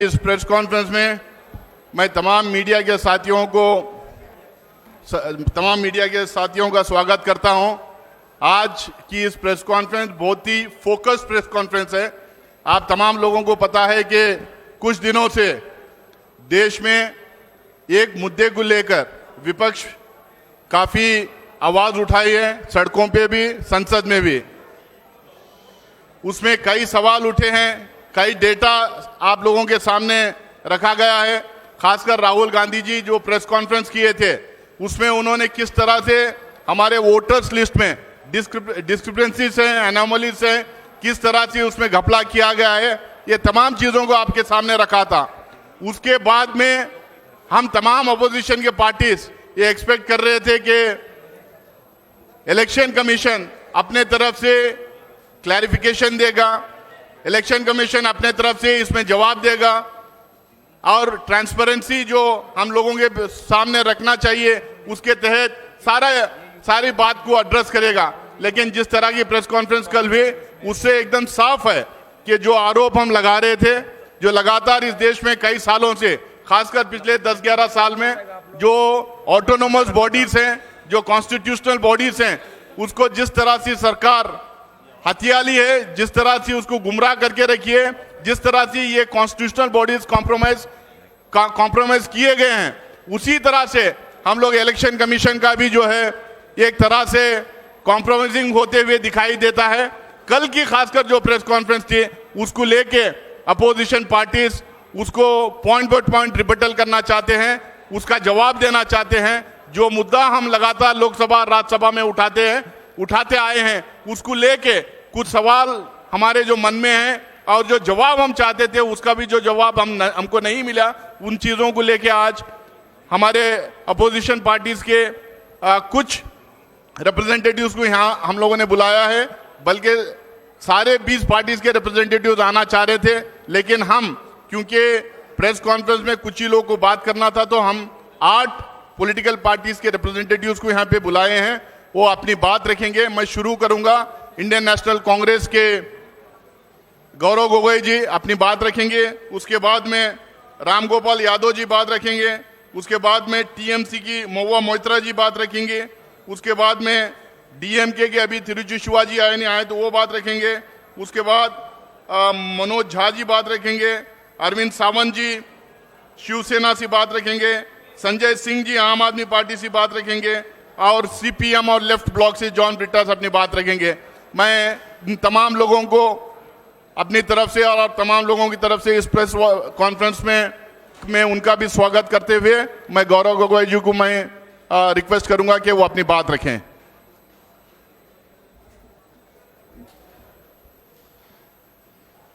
इस press conference में मैं तमाम मीडिया के साथियों का स्वागत करता हूं। आज की इस प्रेस कॉन्फ्रेंस बहुत ही फोकस्ड प्रेस कॉन्फ्रेंस है। आप तमाम लोगों को पता है कि कुछ दिनों से देश में एक मुद्दे को लेकर विपक्ष काफी आवाज उठाई है, सड़कों पे भी, संसद में भी। उसमें कई सवाल उठे हैं, कई डेटा आप लोगों के सामने रखा गया है। खासकर राहुल गांधी जी जो प्रेस कॉन्फ्रेंस किए थे, उसमें उन्होंने किस तरह से हमारे वोटर्स लिस्ट में डिस्क्रिपेंसीज हैं, एनोमलीज हैं, किस तरह से उसमें घपला किया गया है, ये तमाम चीजों को आपके सामने रखा था। उसके बाद में हम तमाम अपोजिशन के पार्टीज ये एक्सपेक्ट कर रहे थे कि इलेक्शन कमीशन अपने तरफ से क्लैरिफिकेशन देगा, इलेक्शन कमीशन अपने तरफ से इसमें जवाब देगा और ट्रांसपेरेंसी जो हम लोगों के सामने रखना चाहिए उसके तहत सारी बात को एड्रेस करेगा। लेकिन जिस तरह की प्रेस कॉन्फ्रेंस कल हुई, उससे एकदम साफ है कि जो आरोप हम लगा रहे थे, जो लगातार इस देश में कई सालों से, खासकर पिछले 10-11 साल में जो ऑटोनोमस बॉडीज हैं, जो कॉन्स्टिट्यूशनल बॉडीज हैं, उसको जिस तरह से सरकार हथियाली है, जिस तरह से उसको गुमराह करके रखी है, जिस तरह से ये कॉन्स्टिट्यूशनल बॉडीज कॉम्प्रोमाइज किए गए हैं, उसी तरह से हम लोग इलेक्शन कमीशन का भी जो है एक तरह से कॉम्प्रोमाइजिंग होते हुए दिखाई देता है। कल की खासकर जो प्रेस कॉन्फ्रेंस थी, उसको लेके अपोजिशन पार्टीज उसको पॉइंट बाय पॉइंट रिबटल करना चाहते हैं, उसका जवाब देना चाहते हैं। जो मुद्दा हम लगातार लोकसभा राज्यसभा में उठाते आए हैं, उसको लेके कुछ सवाल हमारे जो मन में हैं और जो जवाब हम चाहते थे उसका भी जो जवाब हमको नहीं मिला, उन चीजों को लेके आज हमारे अपोजिशन पार्टीज के कुछ रिप्रेजेंटेटिव्स को यहाँ हम लोगों ने बुलाया है। बल्कि सारे 20 पार्टीज के रिप्रेजेंटेटिव्स आना चाह रहे थे, लेकिन हम क्योंकि प्रेस कॉन्फ्रेंस में कुछ ही लोगों को बात करना था, तो हम 8 पॉलिटिकल पार्टीज के रिप्रेजेंटेटिव्स को यहाँ पे बुलाए हैं। वो अपनी बात रखेंगे। मैं शुरू करूंगा, इंडियन नेशनल कांग्रेस के गौरव गोगोई जी अपनी बात रखेंगे। उसके बाद में राम गोपाल यादव जी बात रखेंगे। उसके बाद में टीएमसी की महुआ मोइत्रा जी बात रखेंगे। उसके बाद में डीएमके के अभी तिरुचि शिवाजी आए नहीं आए तो वो बात रखेंगे। उसके बाद मनोज झा जी बात रखेंगे। अरविंद सावंत जी शिवसेना से बात रखेंगे। संजय सिंह जी आम आदमी पार्टी से बात रखेंगे और सीपीएम और लेफ्ट ब्लॉक से जॉन ब्रिटास अपनी बात रखेंगे। मैं तमाम लोगों को अपनी तरफ से और तमाम लोगों की तरफ से इस प्रेस कॉन्फ्रेंस में उनका भी स्वागत करते हुए मैं गौरव गोगोई जी को मैं रिक्वेस्ट करूंगा कि वो अपनी बात रखें।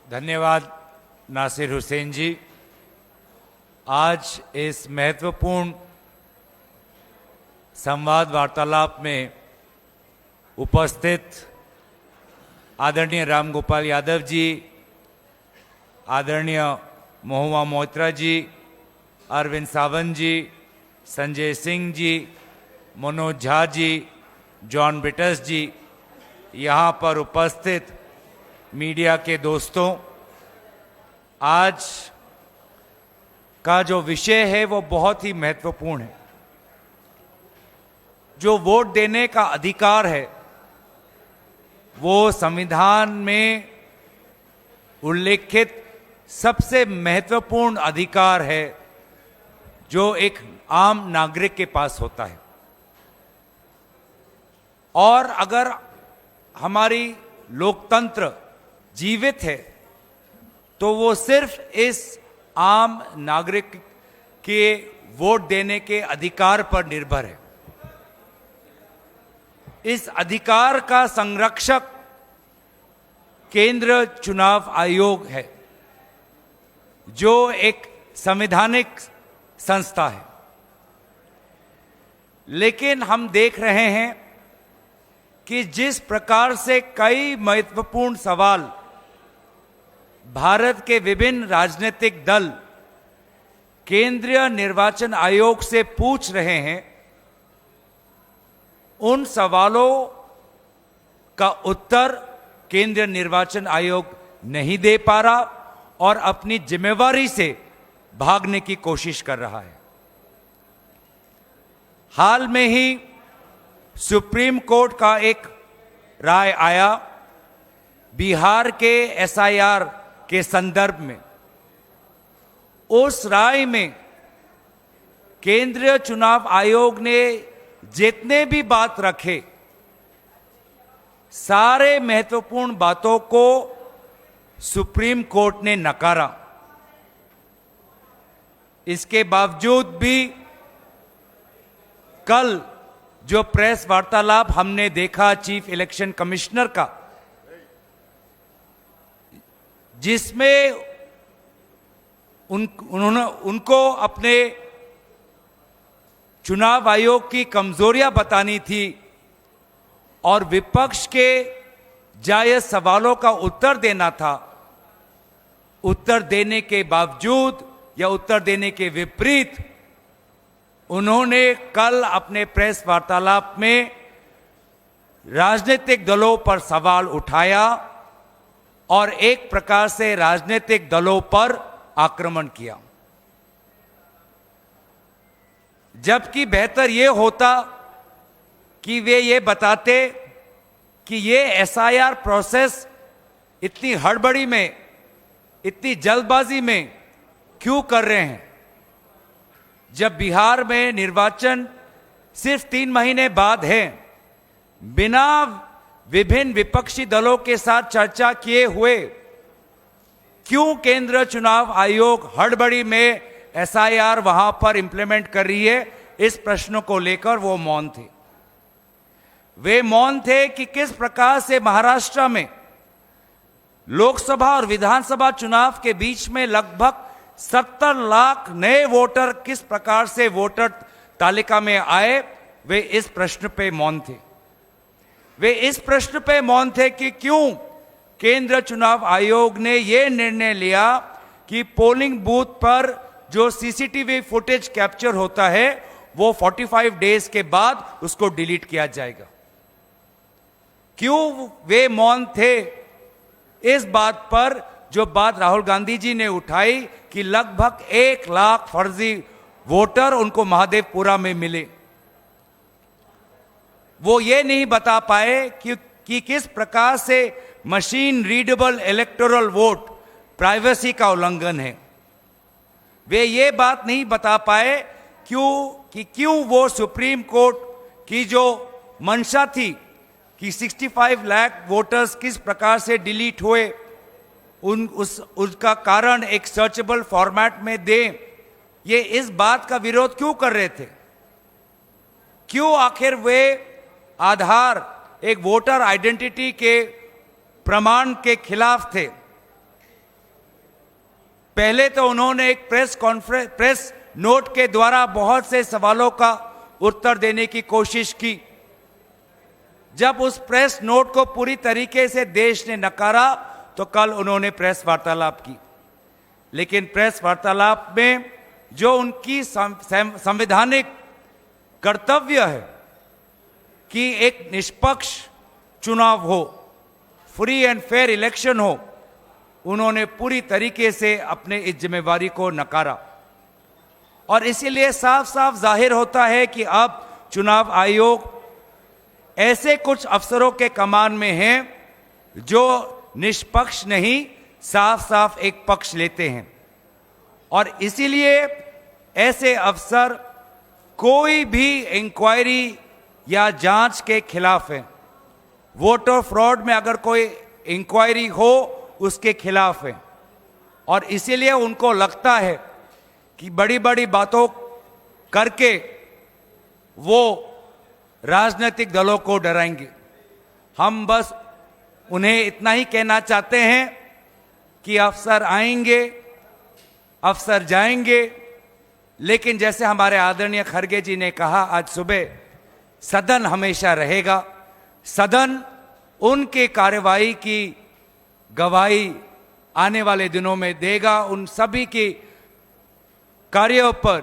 धन्यवाद नासिर हुसैन जी। आज इस महत्वपूर्ण संवाद वार्तालाप में उपस्थित आदरणीय राम गोपाल यादव जी, आदरणीय महुआ मोइत्रा जी, अरविंद सावंत जी, संजय सिंह जी, मनोज झा जी, जॉन ब्रिटास जी, यहाँ पर उपस्थित मीडिया के दोस्तों, आज का जो विषय है वो बहुत ही महत्वपूर्ण है। जो वोट देने का अधिकार है वो संविधान में उल्लेखित सबसे महत्वपूर्ण अधिकार है जो एक आम नागरिक के पास होता है। और अगर हमारी लोकतंत्र जीवित है तो वो सिर्फ इस आम नागरिक के वोट देने के अधिकार पर निर्भर है। इस अधिकार का संरक्षक केंद्र चुनाव आयोग है, जो एक संवैधानिक संस्था है। लेकिन हम देख रहे हैं कि जिस प्रकार से कई महत्वपूर्ण सवाल भारत के विभिन्न राजनीतिक दल केंद्रीय निर्वाचन आयोग से पूछ रहे हैं, उन सवालों का उत्तर केंद्रीय निर्वाचन आयोग नहीं दे पा रहा और अपनी जिम्मेवारी से भागने की कोशिश कर रहा है। हाल में ही सुप्रीम कोर्ट का एक राय आया बिहार के एसआईआर के संदर्भ में। उस राय में केंद्रीय चुनाव आयोग ने जितने भी बात रखे, सारे महत्वपूर्ण बातों को सुप्रीम कोर्ट ने नकारा। इसके बावजूद भी कल जो प्रेस वार्तालाप हमने देखा चीफ इलेक्शन कमिश्नर का, जिसमें उनको अपने चुनाव आयोग की कमजोरियां बतानी थी और विपक्ष के जायज सवालों का उत्तर देना था, उत्तर देने के बावजूद या उत्तर देने के विपरीत उन्होंने कल अपने प्रेस वार्तालाप में राजनीतिक दलों पर सवाल उठाया और एक प्रकार से राजनीतिक दलों पर आक्रमण किया। जबकि बेहतर यह होता कि वे ये बताते कि ये एसआईआर प्रोसेस इतनी हड़बड़ी में, इतनी जल्दबाजी में क्यों कर रहे हैं, जब बिहार में निर्वाचन सिर्फ 3 महीने बाद है। बिना विभिन्न विपक्षी दलों के साथ चर्चा किए हुए क्यों केंद्र चुनाव आयोग हड़बड़ी में एसआईआर वहां पर इंप्लीमेंट कर रही है, इस प्रश्न को लेकर वो मौन थे। वे मौन थे कि किस प्रकार से महाराष्ट्र में लोकसभा और विधानसभा चुनाव के बीच में लगभग 70 लाख नए वोटर किस प्रकार से वोटर तालिका में आए, वे इस प्रश्न पे मौन थे। वे इस प्रश्न पे मौन थे कि क्यों केंद्र चुनाव आयोग ने यह निर्णय लिया कि पोलिंग बूथ पर जो सीसीटीवी फुटेज कैप्चर होता है वो 45 डेज के बाद उसको डिलीट किया जाएगा। क्यों वे मौन थे इस बात पर, जो बात राहुल गांधी जी ने उठाई कि लगभग 1 लाख फर्जी वोटर उनको महादेवपुरा में मिले। वो ये नहीं बता पाए कि किस प्रकार से machine readable electoral vote privacy का उल्लंघन है। वे ये बात नहीं बता पाए क्यों वो सुप्रीम कोर्ट की जो मंशा थी कि 65 लाख वोटर्स किस प्रकार से डिलीट हुए, उसका कारण एक सर्चेबल फॉर्मेट में दें, ये इस बात का विरोध क्यों कर रहे थे? क्यों आखिर वे आधार एक वोटर आइडेंटिटी के प्रमाण के खिलाफ थे? पहले तो उन्होंने एक प्रेस नोट के द्वारा बहुत से सवालों का उत्तर देने की कोशिश की। जब उस प्रेस नोट को पूरी तरीके से देश ने नकारा तो कल उन्होंने प्रेस वार्तालाप की। लेकिन प्रेस वार्तालाप में जो उनकी संवैधानिक कर्तव्य है कि एक निष्पक्ष चुनाव हो, फ्री एंड फेयर इलेक्शन हो, उन्होंने पूरी तरीके से अपने इस जिम्मेवारी को नकारा। और इसीलिए साफ साफ जाहिर होता है कि अब चुनाव आयोग ऐसे अफसरों अफसरों के कमान में हैं जो निष्पक्ष नहीं, साफ साफ एक पक्ष लेते हैं। और इसीलिए ऐसे अफसर कोई भी इंक्वायरी या जांच के खिलाफ हैं। वोटर फ्रॉड में अगर कोई इंक्वायरी हो उसके खिलाफ है। और इसीलिए उनको लगता है कि बड़ी बड़ी बातों करके वो राजनीतिक दलों को डराएंगे। हम बस उन्हें इतना ही कहना चाहते हैं कि अफसर आएंगे, अफसर जाएंगे, लेकिन जैसे हमारे आदरणीय खड़गे जी ने कहा आज सुबह, सदन हमेशा रहेगा। सदन उनके कार्यवाही की गवाही आने वाले दिनों में देगा। उन सभी की कार्यों पर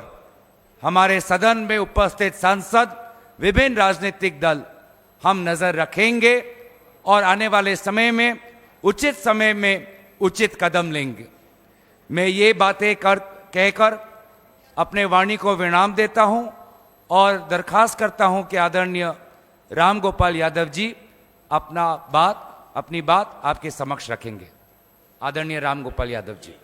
हमारे सदन में उपस्थित सांसद, विभिन्न राजनीतिक दल हम नजर रखेंगे और आने वाले समय में उचित कदम लेंगे। मैं ये बातें कहकर अपने वाणी को विराम देता हूं और दरखास्त करता हूं कि आदरणीय राम गोपाल यादव जी अपनी बात आपके समक्ष रखेंगे। आदरणीय राम गोपाल यादव जी।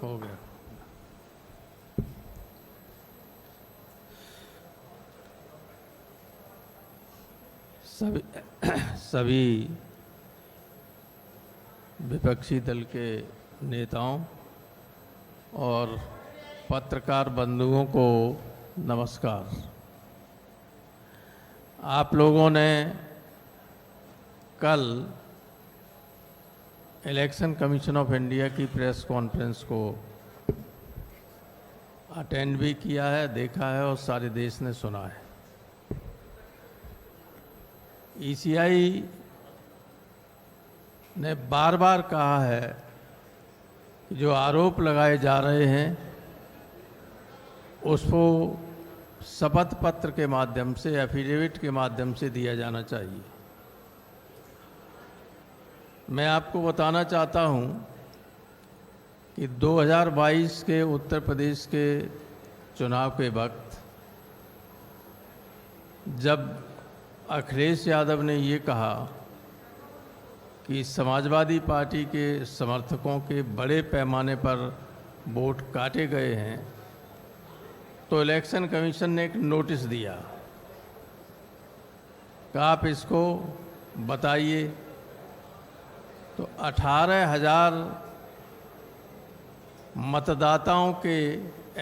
हो गया। सभी विपक्षी दल के नेताओं और पत्रकार बंधुओं को नमस्कार। आप लोगों ने कल इलेक्शन कमीशन ऑफ इंडिया की प्रेस कॉन्फ्रेंस को अटेंड भी किया है, देखा है और सारे देश ने सुना है। ईसीआई ने बार बार कहा है कि जो आरोप लगाए जा रहे हैं उसको शपथ पत्र के माध्यम से, एफिडेविट के माध्यम से दिया जाना चाहिए। मैं आपको बताना चाहता हूं कि 2022 के उत्तर प्रदेश के चुनाव के वक्त जब अखिलेश यादव ने ये कहा कि समाजवादी पार्टी के समर्थकों के बड़े पैमाने पर वोट काटे गए हैं, तो इलेक्शन कमीशन ने एक नोटिस दिया कि आप इसको बताइए। तो 18,000 मतदाताओं के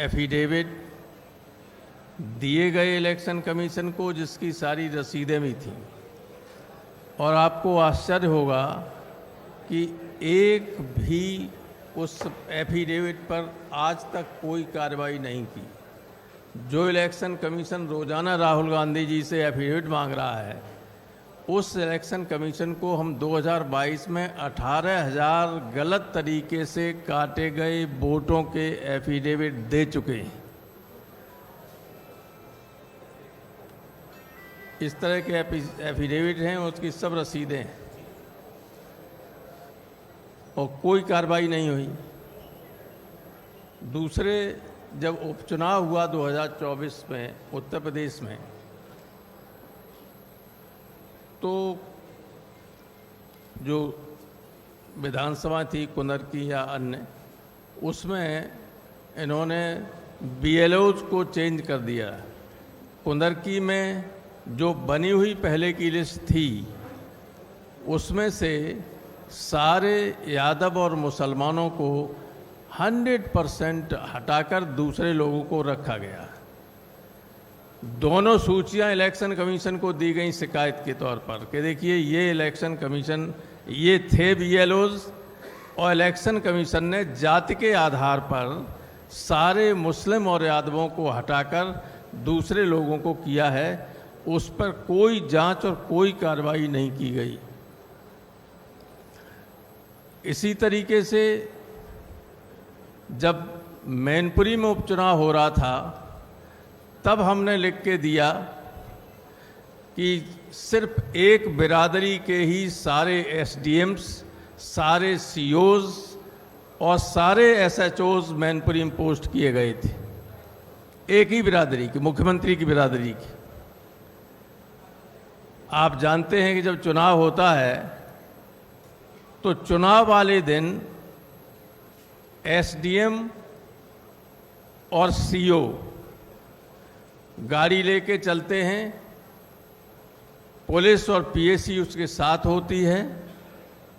एफिडेविट दिए गए इलेक्शन कमीशन को, जिसकी सारी रसीदें भी थीं। और आपको आश्चर्य होगा कि एक भी उस एफिडेविट पर आज तक कोई कार्रवाई नहीं की। जो इलेक्शन कमीशन रोजाना राहुल गांधी जी से एफिडेविट मांग रहा है, उस इलेक्शन कमीशन को हम 2022 में 18,000 गलत तरीके से काटे गए वोटों के एफिडेविट दे चुके हैं। इस तरह के एफिडेविट हैं, उसकी सब रसीदें हैं और कोई कार्रवाई नहीं हुई। दूसरे, जब उपचुनाव हुआ 2024 में उत्तर प्रदेश में, तो जो विधानसभा थी कुंदर की या अन्य, उसमें इन्होंने बीएलओज को चेंज कर दिया। कुंदर की में जो बनी हुई पहले की लिस्ट थी, उसमें से सारे यादव और मुसलमानों को 100% हटाकर दूसरे लोगों को रखा गया। दोनों सूचियां इलेक्शन कमीशन को दी गई शिकायत के तौर पर कि देखिए ये इलेक्शन कमीशन, ये थे बीएलओज, और इलेक्शन कमीशन ने जाति के आधार पर सारे मुस्लिम और यादवों को हटाकर दूसरे लोगों को किया है। उस पर कोई जांच और कोई कार्रवाई नहीं की गई। इसी तरीके से जब मैनपुरी में उपचुनाव हो रहा था, तब हमने लिख के दिया कि सिर्फ एक बिरादरी के ही सारे एसडीएम्स, सारे सीओज और सारे एसएचओज मैनपुरी में पोस्ट किए गए थे। एक ही बिरादरी की, मुख्यमंत्री की बिरादरी की। आप जानते हैं कि जब चुनाव होता है तो चुनाव वाले दिन एसडीएम और सीओ गाड़ी लेके चलते हैं, पुलिस और पीएसी उसके साथ होती है।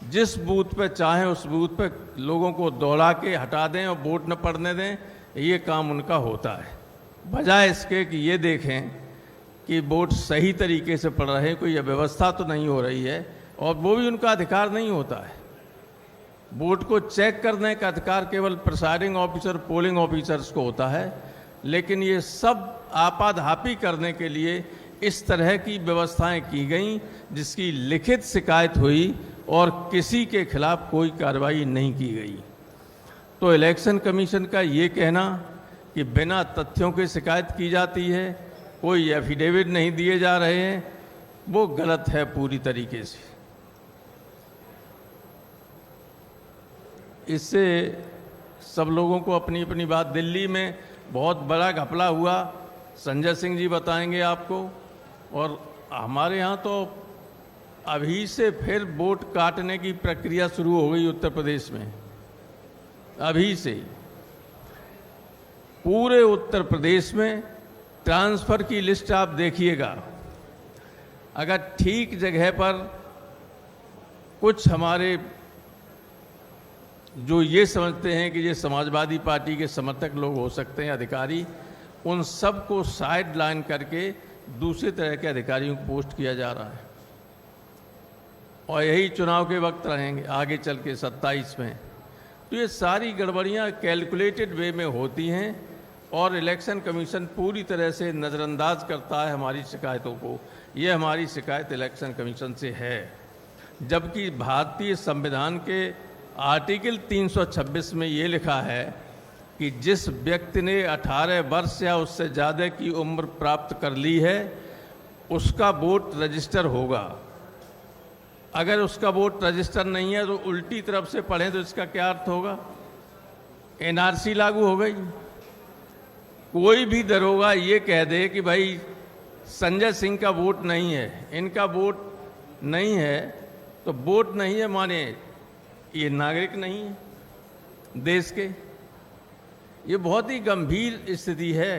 जिस बूथ पे चाहें उस बूथ पे लोगों को दौड़ा के हटा दें और वोट न पड़ने दें, ये काम उनका होता है। बजाय इसके कि ये देखें कि वोट सही तरीके से पड़ रहे हैं, कोई अव्यवस्था तो नहीं हो रही है, और वो भी उनका अधिकार नहीं होता है। वोट को चेक करने का अधिकार केवल प्रिसाइडिंग ऑफिसर, पोलिंग ऑफिसर्स को होता है। लेकिन ये सब आपाधापी करने के लिए इस तरह की व्यवस्थाएं की गई, जिसकी लिखित शिकायत हुई और किसी के खिलाफ कोई कार्रवाई नहीं की गई। तो इलेक्शन कमीशन का ये कहना कि बिना तथ्यों के शिकायत की जाती है, कोई एफिडेविट नहीं दिए जा रहे हैं, वो गलत है पूरी तरीके से। इससे सब लोगों को अपनी अपनी बात, दिल्ली में बहुत बड़ा घपला हुआ, संजय सिंह जी बताएंगे आपको। और हमारे यहाँ तो अभी से फिर वोट काटने की प्रक्रिया शुरू हो गई उत्तर प्रदेश में, अभी से पूरे उत्तर प्रदेश में ट्रांसफ़र की लिस्ट आप देखिएगा। अगर ठीक जगह पर कुछ हमारे जो ये समझते हैं कि ये समाजवादी पार्टी के समर्थक लोग हो सकते हैं अधिकारी, उन सब को साइड लाइन करके दूसरे तरह के अधिकारियों को पोस्ट किया जा रहा है। और यही चुनाव के वक्त रहेंगे आगे चल के 27 में। तो ये सारी गड़बड़ियाँ कैलकुलेटेड वे में होती हैं और इलेक्शन कमीशन पूरी तरह से नज़रअंदाज करता है हमारी शिकायतों को। ये हमारी शिकायत इलेक्शन कमीशन से है, जबकि भारतीय संविधान के आर्टिकल 326 में ये लिखा है कि जिस व्यक्ति ने 18 वर्ष या उससे ज़्यादा की उम्र प्राप्त कर ली है उसका वोट रजिस्टर होगा। अगर उसका वोट रजिस्टर नहीं है तो उल्टी तरफ से पढ़ें तो इसका क्या अर्थ होगा? एनआरसी लागू हो गई। कोई भी दरोगा ये कह दे कि भाई संजय सिंह का वोट नहीं है, इनका वोट नहीं है, तो वोट नहीं है माने ये नागरिक नहीं है देश के। ये बहुत ही गंभीर स्थिति है।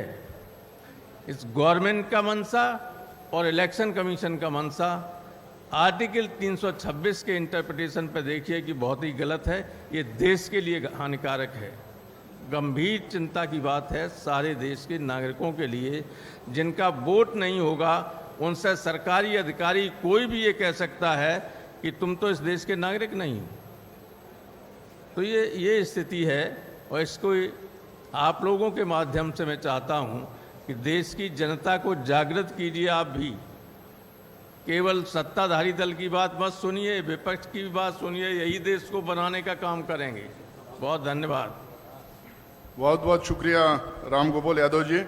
इस गवर्नमेंट का मंशा और इलेक्शन कमीशन का मंशा आर्टिकल 326 के इंटरप्रिटेशन पर देखिए कि बहुत ही गलत है। ये देश के लिए हानिकारक है। गंभीर चिंता की बात है सारे देश के नागरिकों के लिए। जिनका वोट नहीं होगा उनसे सरकारी अधिकारी कोई भी ये कह सकता है कि तुम तो इस देश के नागरिक नहीं हो। तो ये स्थिति है और इसको आप लोगों के माध्यम से मैं चाहता हूं कि देश की जनता को जागृत कीजिए। आप भी केवल सत्ताधारी दल की बात मत सुनिए, विपक्ष की भी बात सुनिए। यही देश को बनाने का काम करेंगे। बहुत धन्यवाद। बहुत बहुत शुक्रिया राम गोपाल यादव जी।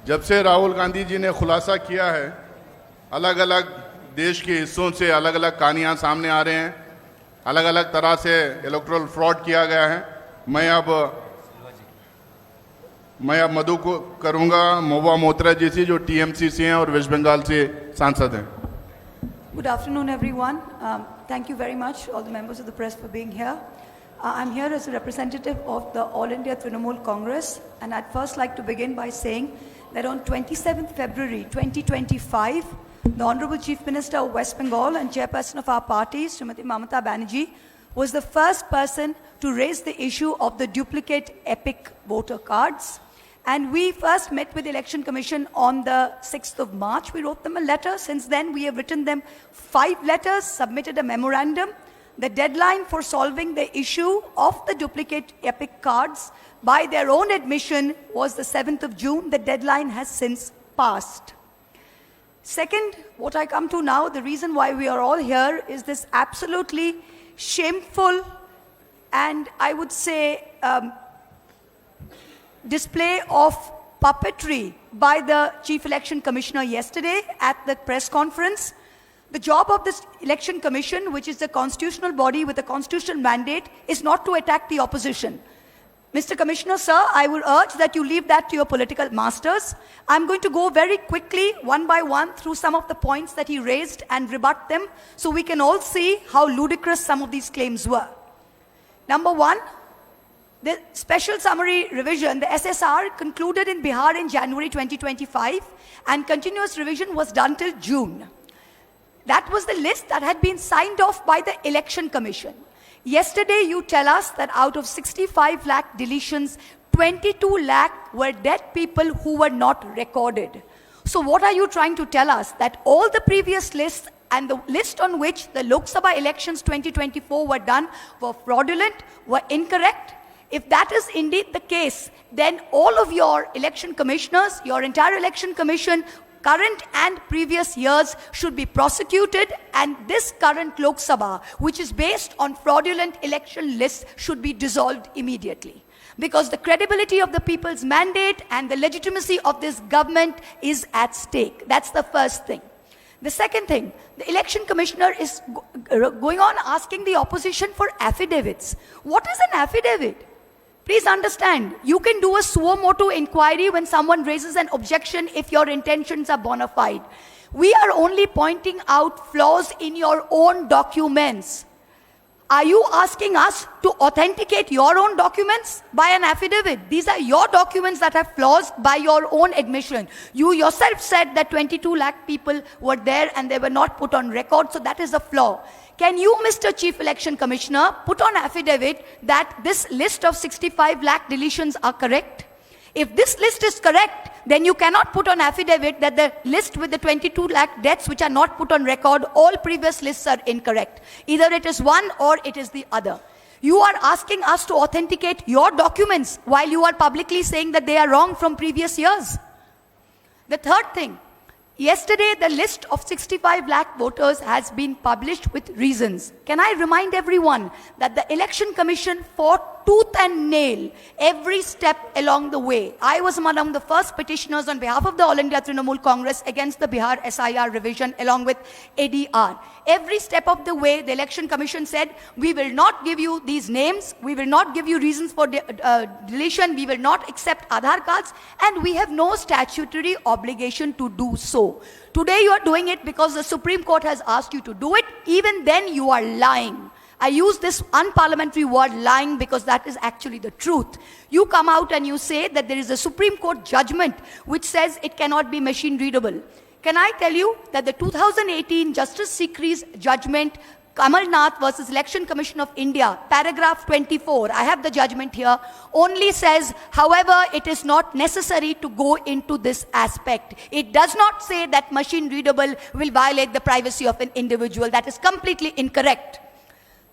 जब से राहुल गांधी जी ने खुलासा किया है, अलग अलग देश के हिस्सों से अलग अलग कहानियां सामने आ रहे हैं, अलग अलग तरह से इलेक्टोरल फ्रॉड किया गया है। मैं अब मधु को करूंगा, महुआ मोइत्रा जी से, जो टीएमसी से हैं और वेस्ट बंगाल से सांसद हैं। Good afternoon, everyone. Thank you very much, all the members of the press, for being here. I'm here as a representative of the All India Trinamool Congress, and I'd first like to begin by saying that on 27th February 2025, the Honorable Chief Minister of West Bengal and Chairperson of our party, Srimati Mamata Banerjee, was the first person to raise the issue of the duplicate EPIC voter cards. And we first met with the Election Commission on the 6th of March. We wrote them a letter. Since then, we have written them 5 letters, submitted a memorandum. The deadline for solving the issue of the duplicate EPIC cards by their own admission was the 7th of June. The deadline has since passed. Second, what I come to now, the reason why we are all here is this absolutely shameful and I would say display of puppetry by the Chief Election Commissioner yesterday at the press conference. The job of this Election Commission, which is the constitutional body with a constitutional mandate, is not to attack the opposition. Mr. Commissioner, sir, I would urge that you leave that to your political masters. I'm going to go very quickly, one by one, through some of the points that he raised and rebut them so we can all see how ludicrous some of these claims were. Number one, the special summary revision, the SSR, concluded in Bihar in January 2025 and continuous revision was done till June. That was the list that had been signed off by the Election Commission. Yesterday you tell us that out of 65 lakh deletions, 22 lakh were dead people who were not recorded. So what are you trying to tell us? That all the previous lists and the list on which the Lok Sabha elections 2024 were done were fraudulent, were incorrect? If that is indeed the case, then all of your election commissioners, your entire election commission, current and previous years, should be prosecuted, and this current Lok Sabha, which is based on fraudulent election lists, should be dissolved immediately. because the credibility of the people's mandate and the legitimacy of this government is at stake. That's the first thing. The second thing, the election commissioner is going on asking the opposition for affidavits. What is an affidavit? Please understand, you can do a suo motu inquiry when someone raises an objection if your intentions are bona fide. We are only pointing out flaws in your own documents. Are you asking us to authenticate your own documents by an affidavit? These are your documents that have flaws by your own admission. You yourself said that 22 lakh people were there and they were not put on record, so that is a flaw. Can you, Mr. Chief Election Commissioner, put on affidavit that this list of 65 lakh deletions are correct? If this list is correct, then you cannot put on affidavit that the list with the 22 lakh deaths which are not put on record, all previous lists are incorrect. Either it is one or it is the other. You are asking us to authenticate your documents while you are publicly saying that they are wrong from previous years. The third thing, yesterday the list of 65 lakh voters has been published with reasons. Can I remind everyone that the Election Commission fought tooth and nail every step along the way. I was among the first petitioners on behalf of the All India Trinamool Congress against the Bihar SIR revision along with ADR. Every step of the way, the Election Commission said, we will not give you these names, we will not give you reasons for deletion, we will not accept Aadhaar cards, and we have no statutory obligation to do so. Today you are doing it because the Supreme Court has asked you to do it. Even then you are lying. I use this unparliamentary word lying because that is actually the truth. You come out and you say that there is a Supreme Court judgment which says it cannot be machine readable. Can I tell you that the 2018 Justice Sikri's judgment, Kamal Nath versus Election Commission of India, paragraph 24, I have the judgment here, only says, however, it is not necessary to go into this aspect. It does not say that machine readable will violate the privacy of an individual. That is completely incorrect.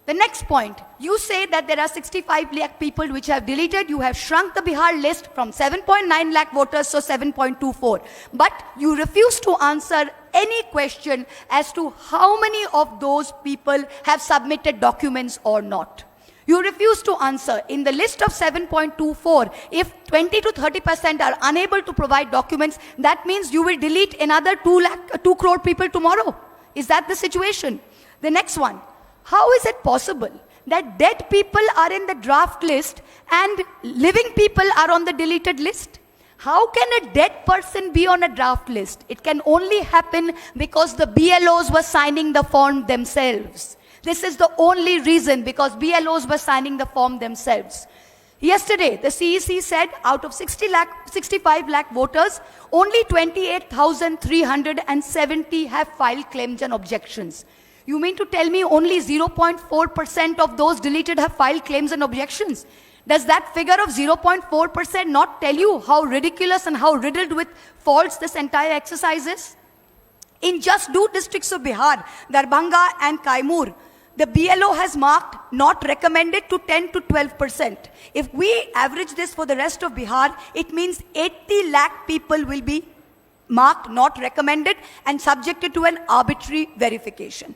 The next point, you say that there are 65 lakh people which have deleted. You have shrunk the Bihar list from 7.9 lakh voters, so 7.24. But you refuse to answer any question as to how many of those people have submitted documents or not. You refuse to answer. In the list of 7.24, if 20 to 30% are unable to provide documents, that means you will delete another 2 crore people tomorrow. Is that the situation? The next one. How is it possible that dead people are in the draft list and living people are on the deleted list? How can a dead person be on a draft list? It can only happen because the BLOs were signing the form themselves. This is the only reason, because BLOs were signing the form themselves. Yesterday, the CEC said out of 65 lakh voters, only 28,370 have filed claims and objections. You mean to tell me only 0.4% of those deleted have filed claims and objections? Does that figure of 0.4% not tell you how ridiculous and how riddled with faults this entire exercise is? In just 2 districts of Bihar, Darbhanga and Kaimur, the BLO has marked not recommended to 10 to 12%. If we average this for the rest of Bihar, it means 80 lakh people will be marked not recommended and subjected to an arbitrary verification.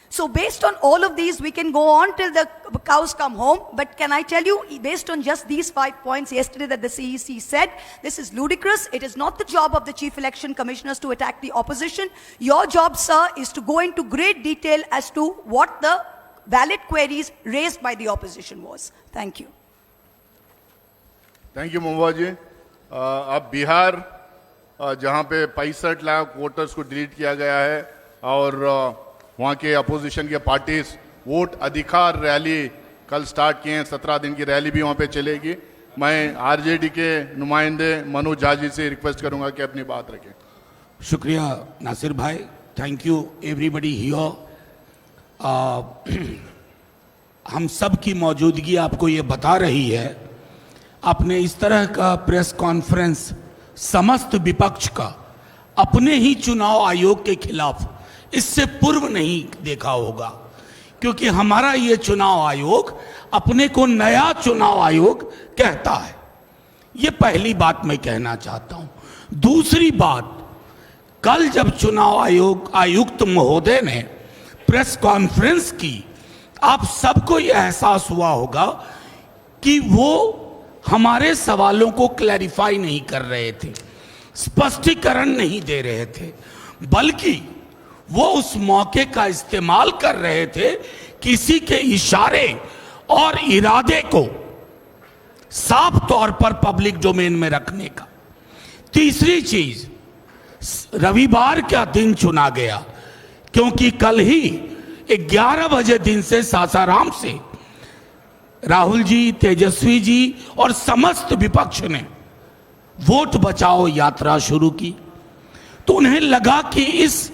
So based on all of these, we can go on till the cows come home. But can I tell you, based on just these 5 points yesterday that the CEC said, this is ludicrous. It is not the job of the Chief Election Commissioners to attack the opposition. Your job, sir, is to go into great detail as to what the valid queries raised by the opposition was. Thank you. Thank you Mahua ji. अब बिहार जहां पे 65 lakh voters को delete किया गया है और वहाँ के अपोजिशन के पार्टीज वोट अधिकार रैली कल स्टार्ट किए हैं। 17 दिन की रैली भी वहाँ पे चलेगी। मैं आरजेडी के नुमाइंदे मनोज झा जी से रिक्वेस्ट करूंगा कि अपनी बात रखें। शुक्रिया नासिर भाई, थैंक यू एवरीबडी हियर। हम सब की मौजूदगी आपको ये बता रही है, आपने इस तरह का प्रेस कॉन्फ्रेंस समस्त विपक्ष का अपने ही चुनाव आयोग के खिलाफ इससे पूर्व नहीं देखा होगा, क्योंकि हमारा ये चुनाव आयोग अपने को नया चुनाव आयोग कहता है। ये पहली बात मैं कहना चाहता हूं। दूसरी बात, कल जब चुनाव आयोग आयुक्त महोदय ने प्रेस कॉन्फ्रेंस की, आप सबको यह एहसास हुआ होगा कि वो हमारे सवालों को क्लैरिफाई नहीं कर रहे थे, स्पष्टीकरण नहीं दे रहे थे, बल्कि वो उस मौके का इस्तेमाल कर रहे थे किसी के इशारे और इरादे को साफ तौर पर पब्लिक डोमेन में रखने का। तीसरी चीज, रविवार का दिन चुना गया क्योंकि कल ही 11 बजे दिन से सासाराम से राहुल जी, तेजस्वी जी और समस्त विपक्ष ने वोट बचाओ यात्रा शुरू की। तो उन्हें लगा कि इस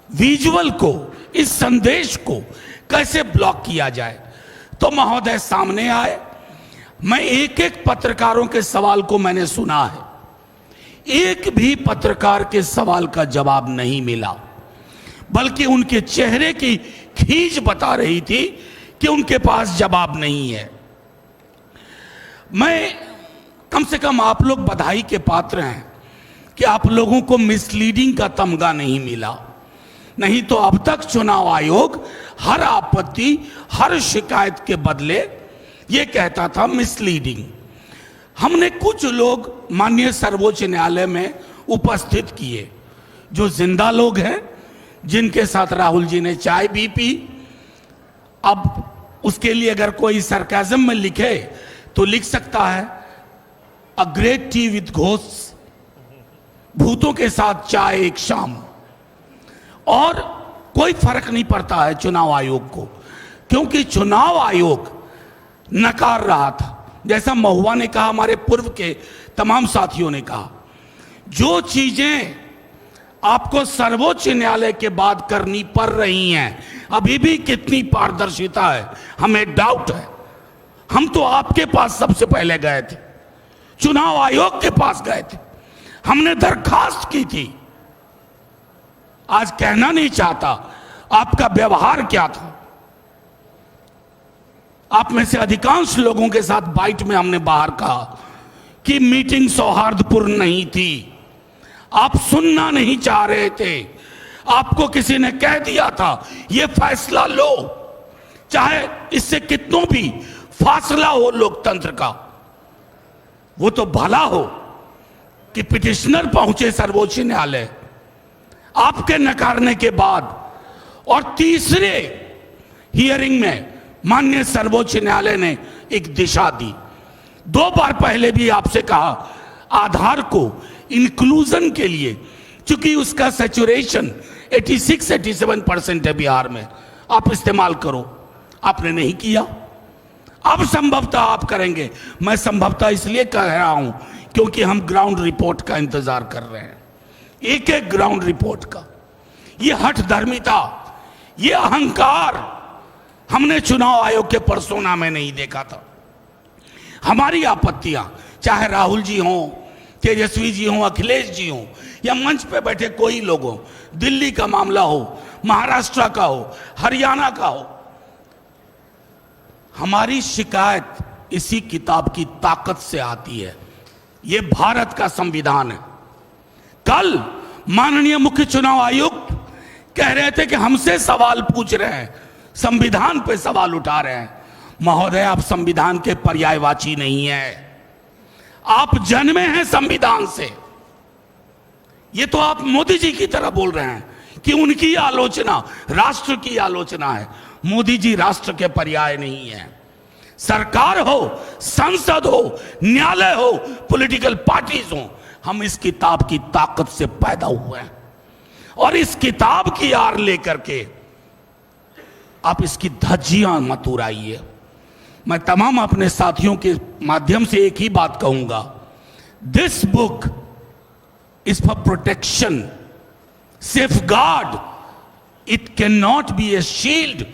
विजुअल को, इस संदेश को कैसे ब्लॉक किया जाए। तो महोदय सामने आए। मैं एक एक पत्रकारों के सवाल को मैंने सुना है, एक भी पत्रकार के सवाल का जवाब नहीं मिला, बल्कि उनके चेहरे की खींच बता रही थी कि उनके पास जवाब नहीं है। मैं कम से कम आप लोग बधाई के पात्र हैं कि आप लोगों को मिसलीडिंग का तमगा नहीं मिला। नहीं तो अब तक चुनाव आयोग हर आपत्ति, हर शिकायत के बदले ये कहता था मिसलीडिंग। हमने कुछ लोग माननीय सर्वोच्च न्यायालय में उपस्थित किए, जो जिंदा लोग हैं, जिनके साथ राहुल जी ने चाय भी पी। अब उसके लिए अगर कोई सरकाज़म में लिखे तो लिख सकता है a great T with ghost, भूतों के साथ चाय एक शाम। और कोई फर्क नहीं पड़ता है चुनाव आयोग को, क्योंकि चुनाव आयोग नकार रहा था। जैसा महुआ ने कहा, हमारे पूर्व के तमाम साथियों ने कहा, जो चीजें आपको सर्वोच्च न्यायालय के बाद करनी पड़ रही हैं, अभी भी कितनी पारदर्शिता है हमें डाउट है। हम तो आपके पास सबसे पहले गए थे, चुनाव आयोग के पास गए थे, हमने दरखास्त की थी। आज कहना नहीं चाहता आपका व्यवहार क्या था। आप में से अधिकांश लोगों के साथ बाइट में हमने बाहर कहा कि मीटिंग सौहार्दपूर्ण नहीं थी, आप सुनना नहीं चाह रहे थे। आपको किसी ने कह दिया था यह फैसला लो, चाहे इससे कितनों भी फासला हो लोकतंत्र का। वो तो भला हो कि पिटिशनर पहुंचे सर्वोच्च न्यायालय आपके नकारने के बाद, और तीसरे हियरिंग में माननीय सर्वोच्च न्यायालय ने एक दिशा दी। 2 बार पहले भी आपसे कहा आधार को इंक्लूजन के लिए, चूंकि उसका सैचुरेशन 86-87% है बिहार में, आप इस्तेमाल करो। आपने नहीं किया। अब संभवतः आप करेंगे। मैं संभवतः इसलिए कह रहा हूं क्योंकि हम ग्राउंड रिपोर्ट का इंतजार कर रहे हैं, एक एक ग्राउंड रिपोर्ट का। ये हठधर्मिता, ये अहंकार हमने चुनाव आयोग के पर्सोना में नहीं देखा था। हमारी आपत्तियां, चाहे राहुल जी हों, तेजस्वी जी हों, अखिलेश जी हों, या मंच पे बैठे कोई लोग हों, दिल्ली का मामला हो, महाराष्ट्र का हो, हरियाणा का हो, हमारी शिकायत इसी किताब की ताकत से आती है। ये भारत का संविधान है। कल माननीय मुख्य चुनाव आयुक्त कह रहे थे कि हमसे सवाल पूछ रहे हैं, संविधान पे सवाल उठा रहे हैं। महोदय, आप संविधान के पर्यायवाची नहीं है, आप जन्मे हैं संविधान से। ये तो आप मोदी जी की तरह बोल रहे हैं कि उनकी आलोचना राष्ट्र की आलोचना है। मोदी जी राष्ट्र के पर्याय नहीं है। सरकार हो, संसद हो, न्यायालय हो, पॉलिटिकल पार्टीज हो, हम इस किताब की ताकत से पैदा हुए हैं। और इस किताब की आड़ लेकर के आप इसकी धज्जियां मत उड़ाइए। मैं तमाम अपने साथियों के माध्यम से एक ही बात कहूंगा, this book is for protection, safeguard, it can not be A shield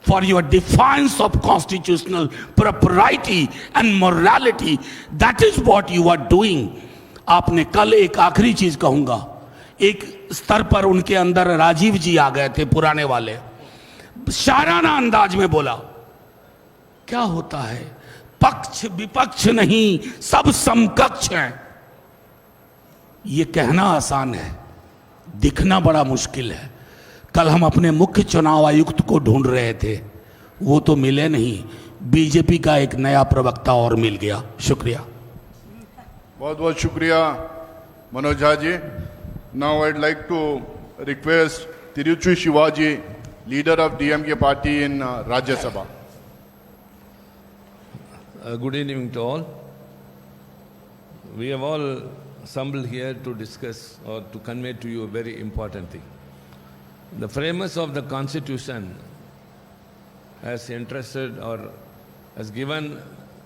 for your defiance of constitutional propriety and morality. That is what you are doing. आपने कल एक आखिरी चीज कहूंगा, एक स्तर पर उनके अंदर राजीव जी आ गए थे, पुराने वाले, शाराना अंदाज में बोला क्या होता है, पक्ष विपक्ष नहीं, सब समकक्ष हैं। ये कहना आसान है, दिखना बड़ा मुश्किल है। कल हम अपने मुख्य चुनाव आयुक्त को ढूंढ रहे थे, वो तो मिले नहीं। बीजेपी का एक नया प्रवक्ता और मिल गया। शुक्रिया। बहुत बहुत शुक्रिया Manoj Jha ji. Now I'd like to request Tiruchi Shivaji, leader of DMK party in Rajya Sabha. Good evening to all. We have all assembled here to discuss or to convey to you a very important thing. The framers of the Constitution has interested or has given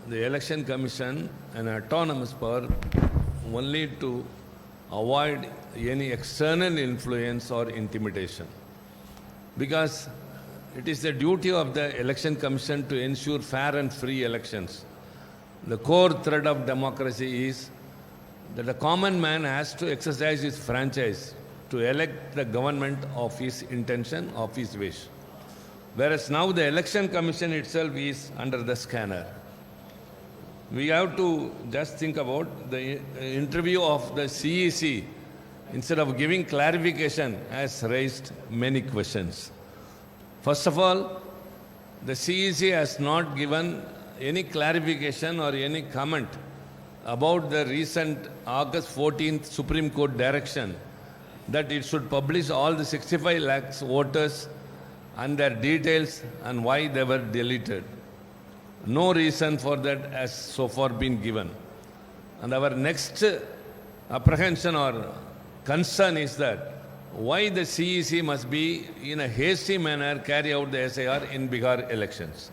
the Election Commission an autonomous power only to avoid any external influence or intimidation. Because it is the duty of the Election Commission to ensure fair and free elections. The core thread of democracy is that the common man has to exercise his franchise to elect the government of his intention, of his wish. Whereas now the Election Commission itself is under the scanner. We have to just think about the interview of the CEC, instead of giving clarification, has raised many questions. First of all, the CEC has not given any clarification or any comment about the recent August 14th Supreme Court direction that it should publish all the 65 lakhs voters and their details and why they were deleted. No reason for that has so far been given. And our next apprehension or concern is that why the CEC must be in a hasty manner carry out the SIR in Bihar elections.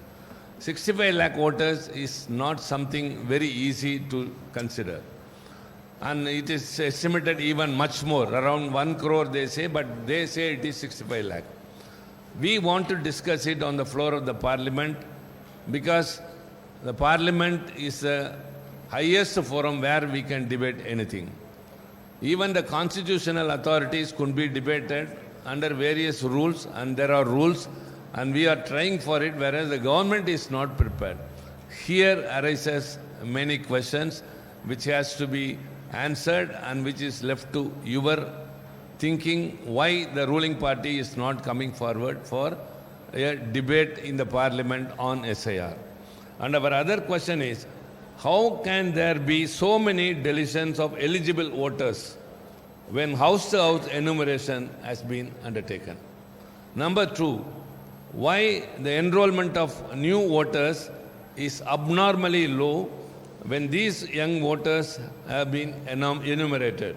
65 lakh voters is not something very easy to consider. And it is estimated even much more, around 1 crore they say, but they say it is 65 lakh. We want to discuss it on the floor of the parliament because the parliament is the highest forum where we can debate anything. Even the constitutional authorities could be debated under various rules, and there are rules, and we are trying for it, whereas the government is not prepared. Here arises many questions which has to be answered and which is left to your thinking why the ruling party is not coming forward for a debate in the parliament on SIR. And our other question is, how can there be so many deletions of eligible voters when house-to-house enumeration has been undertaken? Number two, why the enrollment of new voters is abnormally low when these young voters have been enumerated?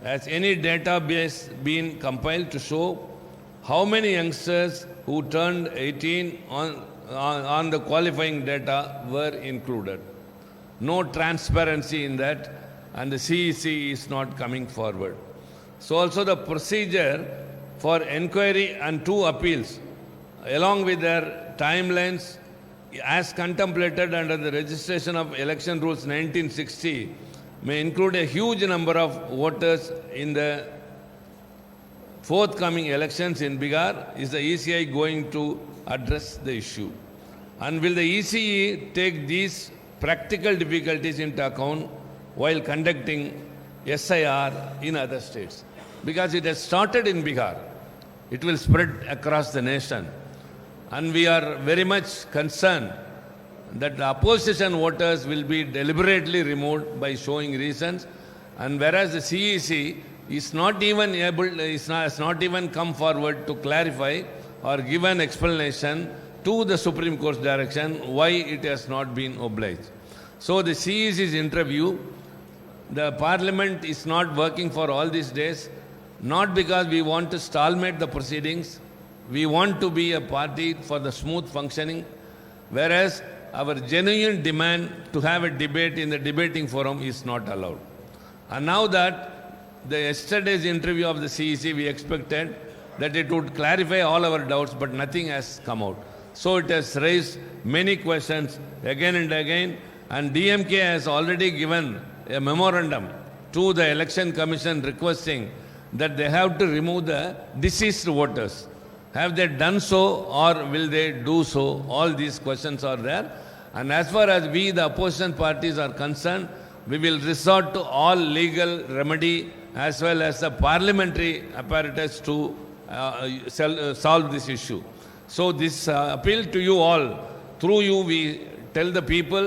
Has any database been compiled to show how many youngsters who turned 18 on the qualifying data were included? No transparency in that, and the CEC is not coming forward. So also the procedure for inquiry and 2 appeals along with their timelines as contemplated under the registration of election rules 1960 may include a huge number of voters in the forthcoming elections in Bihar. Is the ECI going to address the issue? And will the ECE take these practical difficulties into account while conducting SIR in other states? Because it has started in Bihar, it will spread across the nation. And we are very much concerned that the opposition voters will be deliberately removed by showing reasons, and whereas the CEC is not even has not even come forward to clarify or give an explanation to the Supreme Court's direction why it has not been obliged. So the CEC's interview, the Parliament is not working for all these days, not because we want to stalemate the proceedings. We want to be a party for the smooth functioning, whereas our genuine demand to have a debate in the debating forum is not allowed. And now that the yesterday's interview of the CEC, we expected that it would clarify all our doubts, but nothing has come out. So it has raised many questions again and again, and DMK has already given a memorandum to the Election Commission requesting that they have to remove the deceased voters. Have they done so, or will they do so? All these questions are there. And as far as we, the opposition parties, are concerned, we will resort to all legal remedy as well as the parliamentary apparatus to solve this issue. So this appeal to you all through you we tell the people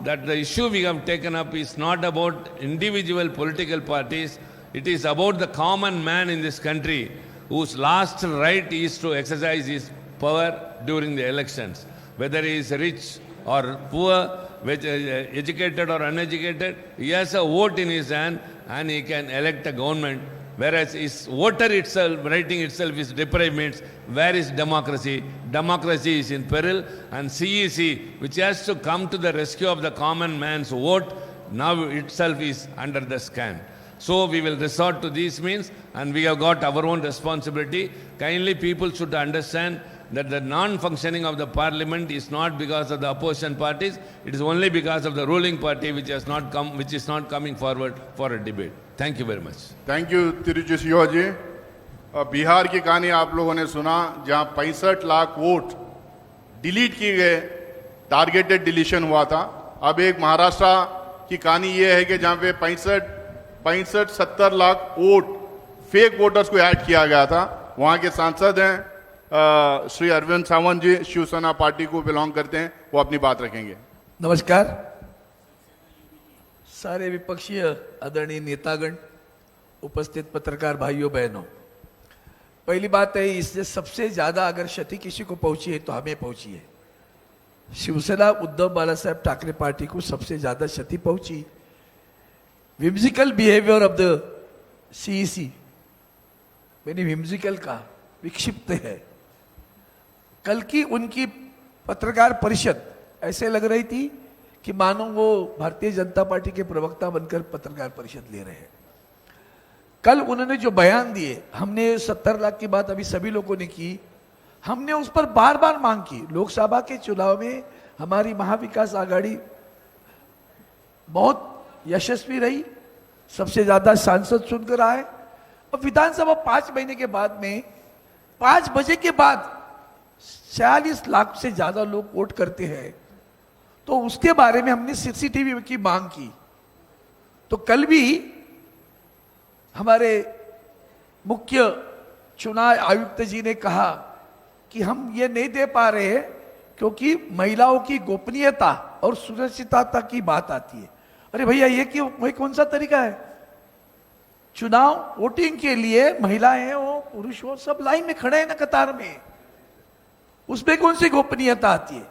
that the issue we have taken up is not about individual political parties. It is about the common man in this country whose last right is to exercise his power during the elections. Whether he is rich or poor, educated or uneducated, he has a vote in his hand and he can elect a government. Whereas his voter itself, writing itself is deprived, means where is democracy? Democracy is in peril, and CEC, which has to come to the rescue of the common man's vote, now itself is under the scan. So we will resort to these means, and we have got our own responsibility. Kindly people should understand that the non-functioning of the parliament is not because of the opposition parties, it is only because of the ruling party which has not come, which is not coming forward for a debate. Thank you very much. Thank you Tiruchi Singh ji. Bihar की कहानी आप लोगों ने सुना, जहां 65 lakh vote delete किए गए, targeted deletion हुआ था। अब एक महाराष्ट्र की कहानी ये है कि जहां पे 65-70 लाख वोट फेक वोटर्स को ऐड किया गया था। वहां के सांसद हैं श्री अरविंद सावंत जी, शिवसेना पार्टी को बिलोंग करते हैं, वो अपनी बात रखेंगे। नमस्कार। सारे विपक्षीय आदरणीय नेतागण, उपस्थित पत्रकार भाइयों बहनों, पहली बात है, इससे सबसे ज्यादा अगर क्षति किसी को पहुंची है तो हमें पहुंची है। शिवसेना उद्धव बालासाहेब ठाकरे पार्टी को सबसे ज्यादा क्षति पहुंची। Whimsical behaviour of the CEC, मैंने विम्सिकल कहा, विक्षिप्त है। कल की उनकी पत्रकार परिषद ऐसे लग रही थी कि मानो वो भारतीय जनता पार्टी के प्रवक्ता बनकर पत्रकार परिषद ले रहे हैं। कल उन्होंने जो बयान दिए, हमने 70 लाख की बात अभी सभी लोगों ने की, हमने उस पर बार बार मांग की। लोकसभा के चुनाव में हमारी महाविकास आघाड़ी बहुत यशस्वी रही, सबसे ज्यादा सांसद चुनकर आए, और विधानसभा 5 महीने के बाद में 5 बजे के बाद 46 लाख से ज्यादा लोग वोट करते हैं, तो उसके बारे में हमने सीसीटीवी की मांग की। तो कल भी हमारे मुख्य चुनाव आयुक्त जी ने कहा कि हम ये नहीं दे पा रहे हैं क्योंकि महिलाओं की गोपनीयता और सुरक्षितता की बात आती है। अरे भैया, ये क्यों, वही कौन सा तरीका है? चुनाव वोटिंग के लिए महिलाएं हो, पुरुष हो, सब लाइन में खड़े हैं ना, कतार में, उसमें कौन सी गोपनीयता आती है?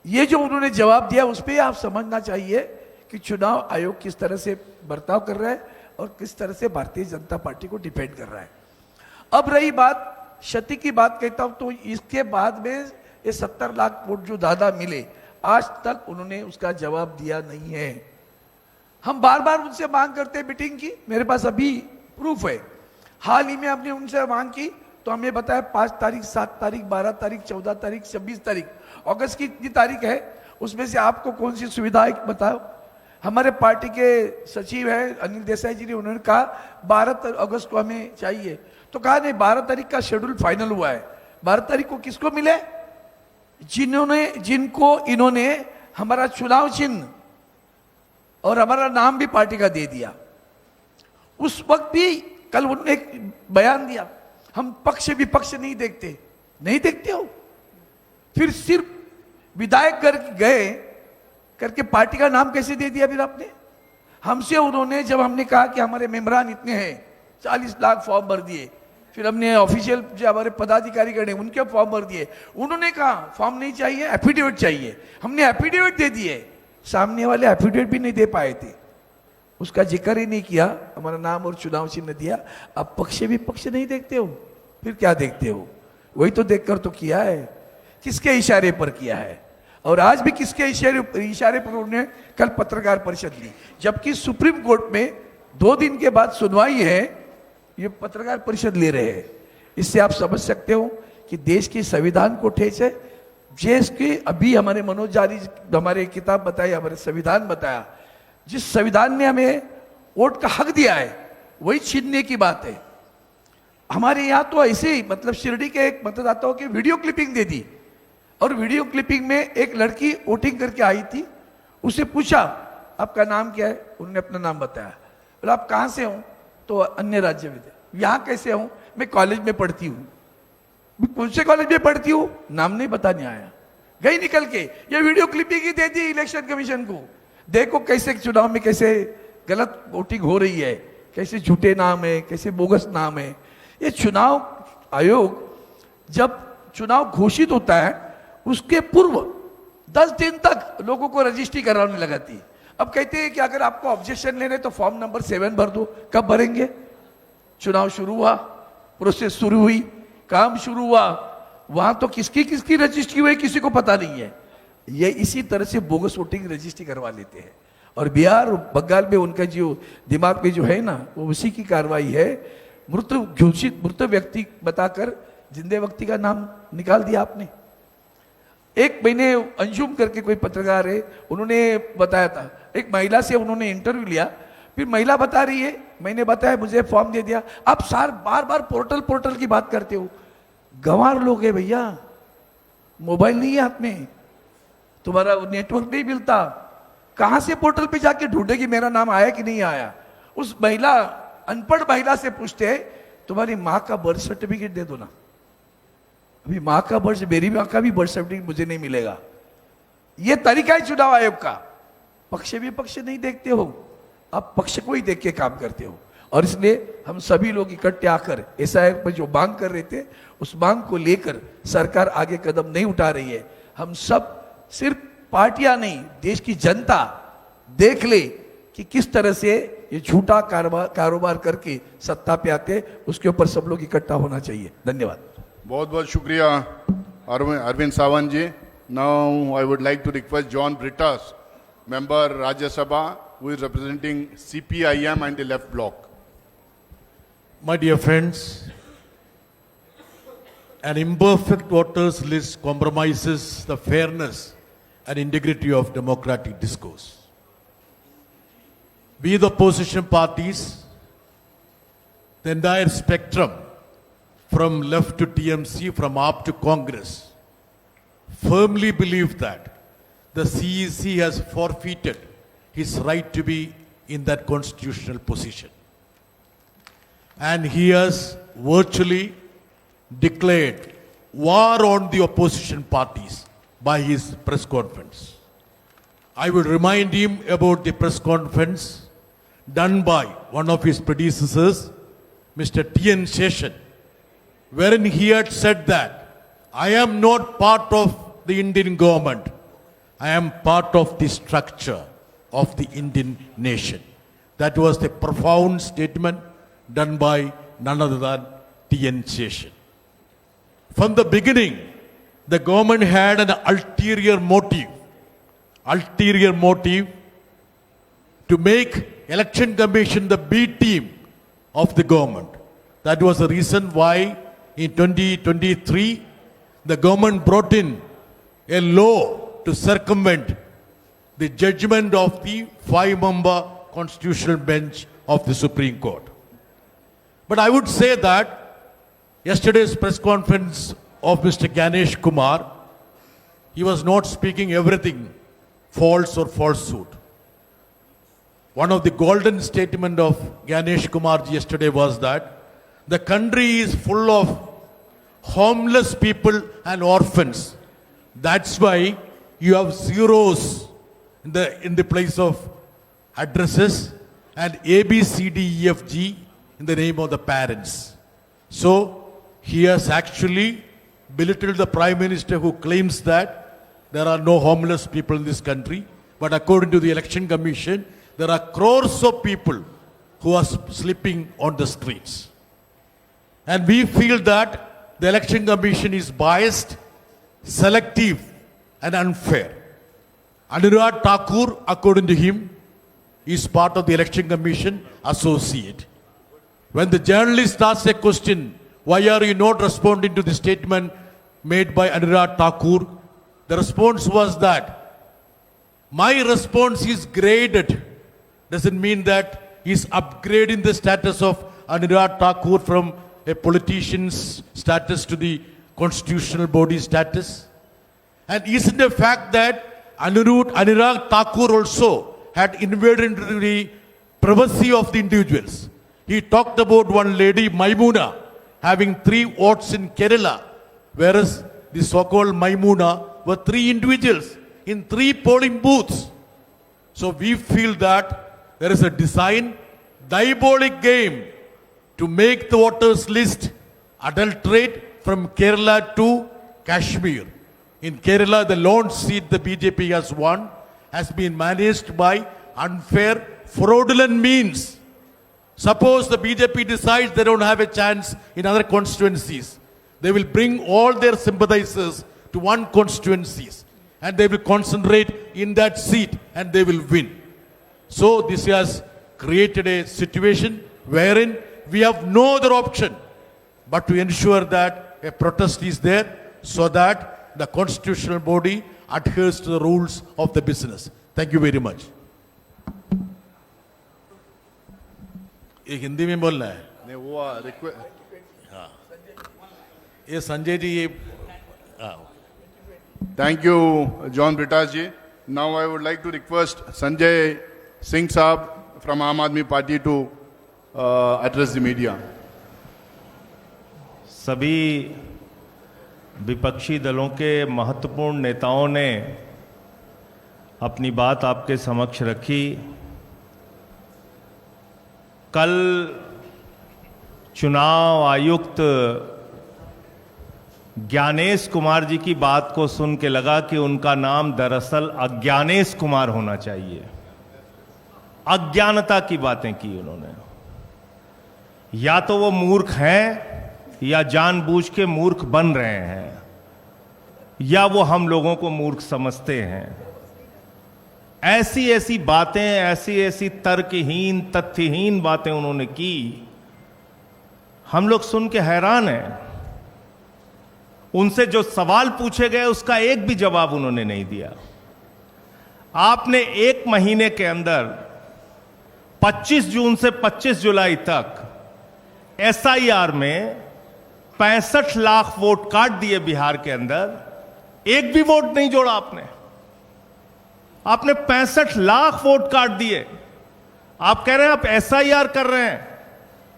ये जो उन्होंने जवाब दिया, उस पर आप समझना चाहिए कि चुनाव आयोग किस तरह से बर्ताव कर रहा है और किस तरह से भारतीय जनता पार्टी को डिपेंड कर रहा है। अब रही बात क्षति की बात, कहता हूं तो इसके बाद में ये 70 लाख वोट जो दादा मिले, आज तक उन्होंने उसका जवाब दिया नहीं है। हम बार बार उनसे मांग करते हैं मीटिंग की, मेरे पास अभी प्रूफ है। हाल ही में हमने उनसे मांग की तो हमें बताया 5 तारीख, 7 तारीख, 12 तारीख, 14 तारीख, 26 तारीख, अगस्त की इतनी तारीख है, उसमें से आपको कौन सी सुविधा है बताओ। हमारे पार्टी के सचिव है अनिल देसाई जी ने, उन्होंने कहा 12 अगस्त को हमें चाहिए, तो कहा नहीं, 12 तारीख का शेड्यूल फाइनल हुआ है। 12 तारीख को किसको मिले? जिनको इन्होंने हमारा चुनाव चिन्ह और हमारा नाम भी पार्टी का दे दिया। उस वक्त भी कल उन्होंने एक बयान दिया, हम पक्ष विपक्ष नहीं देखते। नहीं देखते हो, फिर सिर्फ विधायक कर गए करके पार्टी का नाम कैसे दे दिया? फिर आपने हमसे, उन्होंने जब हमने कहा कि हमारे मेंबरान इतने हैं, 40 लाख फॉर्म भर दिए, फिर हमने ऑफिशियल जो हमारे पदाधिकारी गए उनके फॉर्म भर दिए, उन्होंने कहा फॉर्म नहीं चाहिए, एफिडेविट चाहिए। हमने एफिडेविट दे दिए, सामने वाले एफिडेविट भी नहीं दे पाए थे, उसका जिक्र ही नहीं किया, हमारा नाम और चुनाव चिन्ह दिया। अब पक्ष विपक्ष नहीं देखते हो, फिर क्या देखते हो? वही तो देखकर तो किया है, किसके इशारे पर किया है, और आज भी किसके इशारे पर उन्होंने कल पत्रकार परिषद ली, जबकि सुप्रीम कोर्ट में 2 दिन के बाद सुनवाई है, ये पत्रकार परिषद ले रहे हैं। इससे आप समझ सकते हो कि देश के संविधान को ठेस है। देश के अभी हमारे मनोज जारी हमारे किताब बताई, हमारे संविधान बताया, जिस संविधान ने हमें वोट का हक दिया है वही छीनने की बात है। हमारे यहाँ तो ऐसे ही, मतलब शिरडी के एक मतदाताओं की वीडियो क्लिपिंग दे दी, और वीडियो क्लिपिंग में एक लड़की वोटिंग करके आई थी, उसे पूछा आपका नाम क्या है, उन्होंने अपना नाम बताया, बोला आप कहाँ से हो, तो अन्य राज्य में थे। यहाँ कैसे हूँ? मैं कॉलेज में पढ़ती हूँ। कौन से कॉलेज में पढ़ती हूँ? नाम नहीं बताने आया। गई निकल के, ये वीडियो क्लिपिंग ही दे दी इलेक्शन कमीशन को। देखो कैसे चुनाव में कैसे गलत वोटिंग हो रही है, कैसे झूठे नाम है, कैसे बोगस नाम है। ये चुनाव आयोग जब चुनाव घोषित होता है उसके पूर्व 10 दिन तक लोगों को रजिस्ट्री कराने लगाती है। अब कहते हैं कि अगर आपको ऑब्जेक्शन लेने तो फॉर्म नंबर 7 भर दो। कब भरेंगे? चुनाव शुरू हुआ, प्रोसेस शुरू हुई, काम शुरू हुआ, वहां तो किसकी किसकी रजिस्ट्री हुई किसी को पता नहीं है। ये इसी तरह से बोगस वोटिंग रजिस्ट्री करवा लेते हैं। और बिहार और बंगाल में उनका जो दिमाग में जो है ना, वो उसी की कार्रवाई है। मृत घोषित मृत व्यक्ति बताकर जिंदे व्यक्ति का नाम निकाल दिया आपने। एक महीने अंजुम करके कोई पत्रकार है, उन्होंने बताया था, एक महिला से उन्होंने इंटरव्यू लिया, फिर महिला बता रही है मैंने बताया मुझे फॉर्म दे दिया। आप सार बार बार पोर्टल की बात करते हो। गंवार लोग है भैया, मोबाइल नहीं है हाथ में, तुम्हारा नेटवर्क नहीं मिलता, कहां से पोर्टल पे जाके ढूंढे कि मेरा नाम आया कि नहीं आया। उस महिला अनपढ़ महिला से पूछते तुम्हारी माँ का बर्थ सर्टिफिकेट दे दो ना। अभी माँ का बर्थ, मेरी माँ का भी बर्थ सर्टिफिकेट मुझे नहीं मिलेगा। यह तरीका है चुनाव आयोग का। पक्ष विपक्ष नहीं देखते हो, आप पक्ष को ही देख के काम करते हो। और इसलिए हम सभी लोग इकट्ठे आकर एसआईआर पर जो मांग कर रहे थे, उस मांग को लेकर सरकार आगे कदम नहीं उठा रही है। हम सब, सिर्फ पार्टियां नहीं, देश की जनता देख ले कि किस तरह से ये झूठा कारोबार करके सत्ता पे आते, उसके ऊपर सब लोग इकट्ठा होना चाहिए। धन्यवाद। बहुत बहुत शुक्रिया Arvind Sawant ji. Now I would like to request John Brittas, member Rajya Sabha, who is representing CPIM and the left bloc. My dear friends, an imperfect voters list compromises the fairness and integrity of democratic discourse. We, the opposition parties, the entire spectrum, from left to TMC, from AAP to Congress, firmly believe that the CEC has forfeited his right to be in that constitutional position. And he has virtually declared war on the opposition parties by his press conference. I will remind him about the press conference done by one of his predecessors, Mr. T.N. Seshan, wherein he had said that I am not part of the Indian government. I am part of the structure of the Indian nation. That was the profound statement done by none other than T.N. Seshan. From the beginning, the government had an ulterior motive to make election commission the B team of the government. That was the reason why in 2023, the government brought in a law to circumvent the judgment of the 5-member constitutional bench of the Supreme Court. But I would say that yesterday's press conference of Mr. Ganesh Kumar, he was not speaking everything false or falsehood. One of the golden statement of Ganesh Kumar yesterday was that the country is full of homeless people and orphans. That's why you have zeros in the place of addresses and A, B, C, D, E, F, G in the name of the parents. So he has actually belittled the Prime Minister who claims that there are no homeless people in this country. But according to the Election Commission, there are crores of people who are sleeping on the streets. And we feel that the Election Commission is biased, selective, and unfair. Anurag Thakur, according to him, is part of the Election Commission associate. When the journalist asks a question, why are you not responding to the statement made by Anurag Thakur? The response was that my response is graded. Doesn't mean that he's upgrading the status of Anurag Thakur from a politician's status to the constitutional body status. And isn't the fact that Anurag Thakur also had invaded into the privacy of the individuals. He talked about one lady, Maimuna, having 3 votes in Kerala, whereas the so-called Maimuna were 3 individuals in 3 polling booths. So we feel that there is a design, diabolic game to make the voters list adulterate from Kerala to Kashmir. In Kerala, the lone seat the BJP has won has been managed by unfair, fraudulent means. Suppose the BJP decides they don't have a chance in other constituencies. They will bring all their sympathizers to one constituencies and they will concentrate in that seat and they will win. So this has created a situation wherein we have no other option but to ensure that a protest is there so that the constitutional body adheres to the rules of the business. Thank you very much. ये हिंदी में बोलना है नहीं वो ये संजय जी ये Thank you, John Britas ji. Now I would like to request Sanjay Singh Saab from Aam Aadmi Party to address the media. सभी विपक्षी दलों के महत्वपूर्ण नेताओं ने अपनी बात आपके समक्ष रखी। कल चुनाव आयुक्त ज्ञानेश कुमार जी की बात को सुन के लगा कि उनका नाम दरअसल अज्ञानेश कुमार होना चाहिए। अज्ञानता की बातें की उन्होंने। या तो वो मूर्ख हैं या जानबूझ के मूर्ख बन रहे हैं या वो हम लोगों को मूर्ख समझते हैं। ऐसी ऐसी बातें, ऐसी ऐसी तर्कहीन, तथ्यहीन बातें उन्होंने की, हम लोग सुन के हैरान हैं। उनसे जो सवाल पूछे गए उसका एक भी जवाब उन्होंने नहीं दिया। आपने 1 महीने के अंदर 25 जून से 25 जुलाई तक SIR में 65 लाख वोट काट दिए बिहार के अंदर, एक भी वोट नहीं जोड़ा आपने। आपने 65 लाख वोट काट दिए। आप कह रहे हैं आप SIR कर रहे हैं,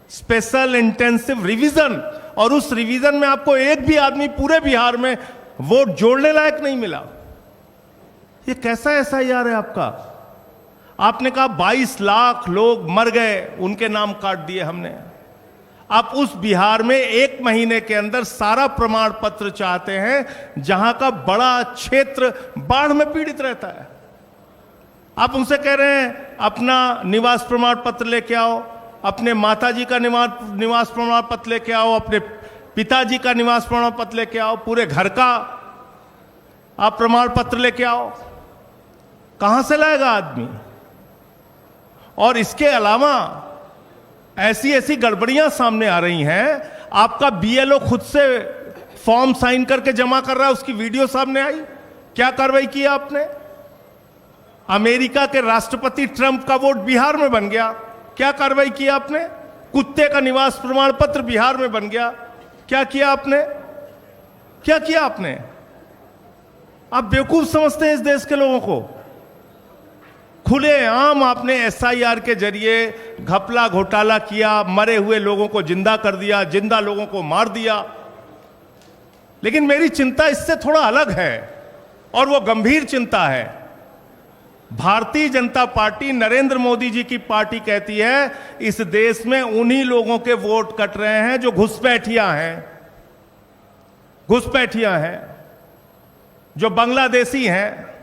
स्पेशल इंटेंसिव रिवीजन, और उस रिवीजन में आपको एक भी आदमी पूरे बिहार में वोट जोड़ने लायक नहीं मिला। ये कैसा SIR है आपका? आपने कहा 22 लाख लोग मर गए, उनके नाम काट दिए हमने। आप उस बिहार में 1 महीने के अंदर सारा प्रमाण पत्र चाहते हैं जहां का बड़ा क्षेत्र बाढ़ में पीड़ित रहता है। आप उनसे कह रहे हैं अपना निवास प्रमाण पत्र लेके आओ, अपने माताजी का निवास प्रमाण पत्र लेके आओ, अपने पिताजी का निवास प्रमाण पत्र लेके आओ, पूरे घर का आप प्रमाण पत्र लेके आओ। कहां से लाएगा आदमी? और इसके अलावा ऐसी ऐसी गड़बड़ियां सामने आ रही हैं। आपका BLO खुद से फॉर्म साइन करके जमा कर रहा है, उसकी वीडियो सामने आई। क्या कार्रवाई की आपने? अमेरिका के राष्ट्रपति ट्रंप का वोट बिहार में बन गया, क्या कार्रवाई की आपने? कुत्ते का निवास प्रमाण पत्र बिहार में बन गया, क्या किया आपने? क्या किया आपने? आप बेवकूफ समझते हैं इस देश के लोगों को। खुलेआम आपने SIR के जरिए घपला घोटाला किया, मरे हुए लोगों को जिंदा कर दिया, जिंदा लोगों को मार दिया। लेकिन मेरी चिंता इससे थोड़ा अलग है और वो गंभीर चिंता है। भारतीय जनता पार्टी, नरेंद्र मोदी जी की पार्टी कहती है इस देश में उन्हीं लोगों के वोट कट रहे हैं जो घुसपैठिया हैं, घुसपैठिया हैं, जो बांग्लादेशी हैं।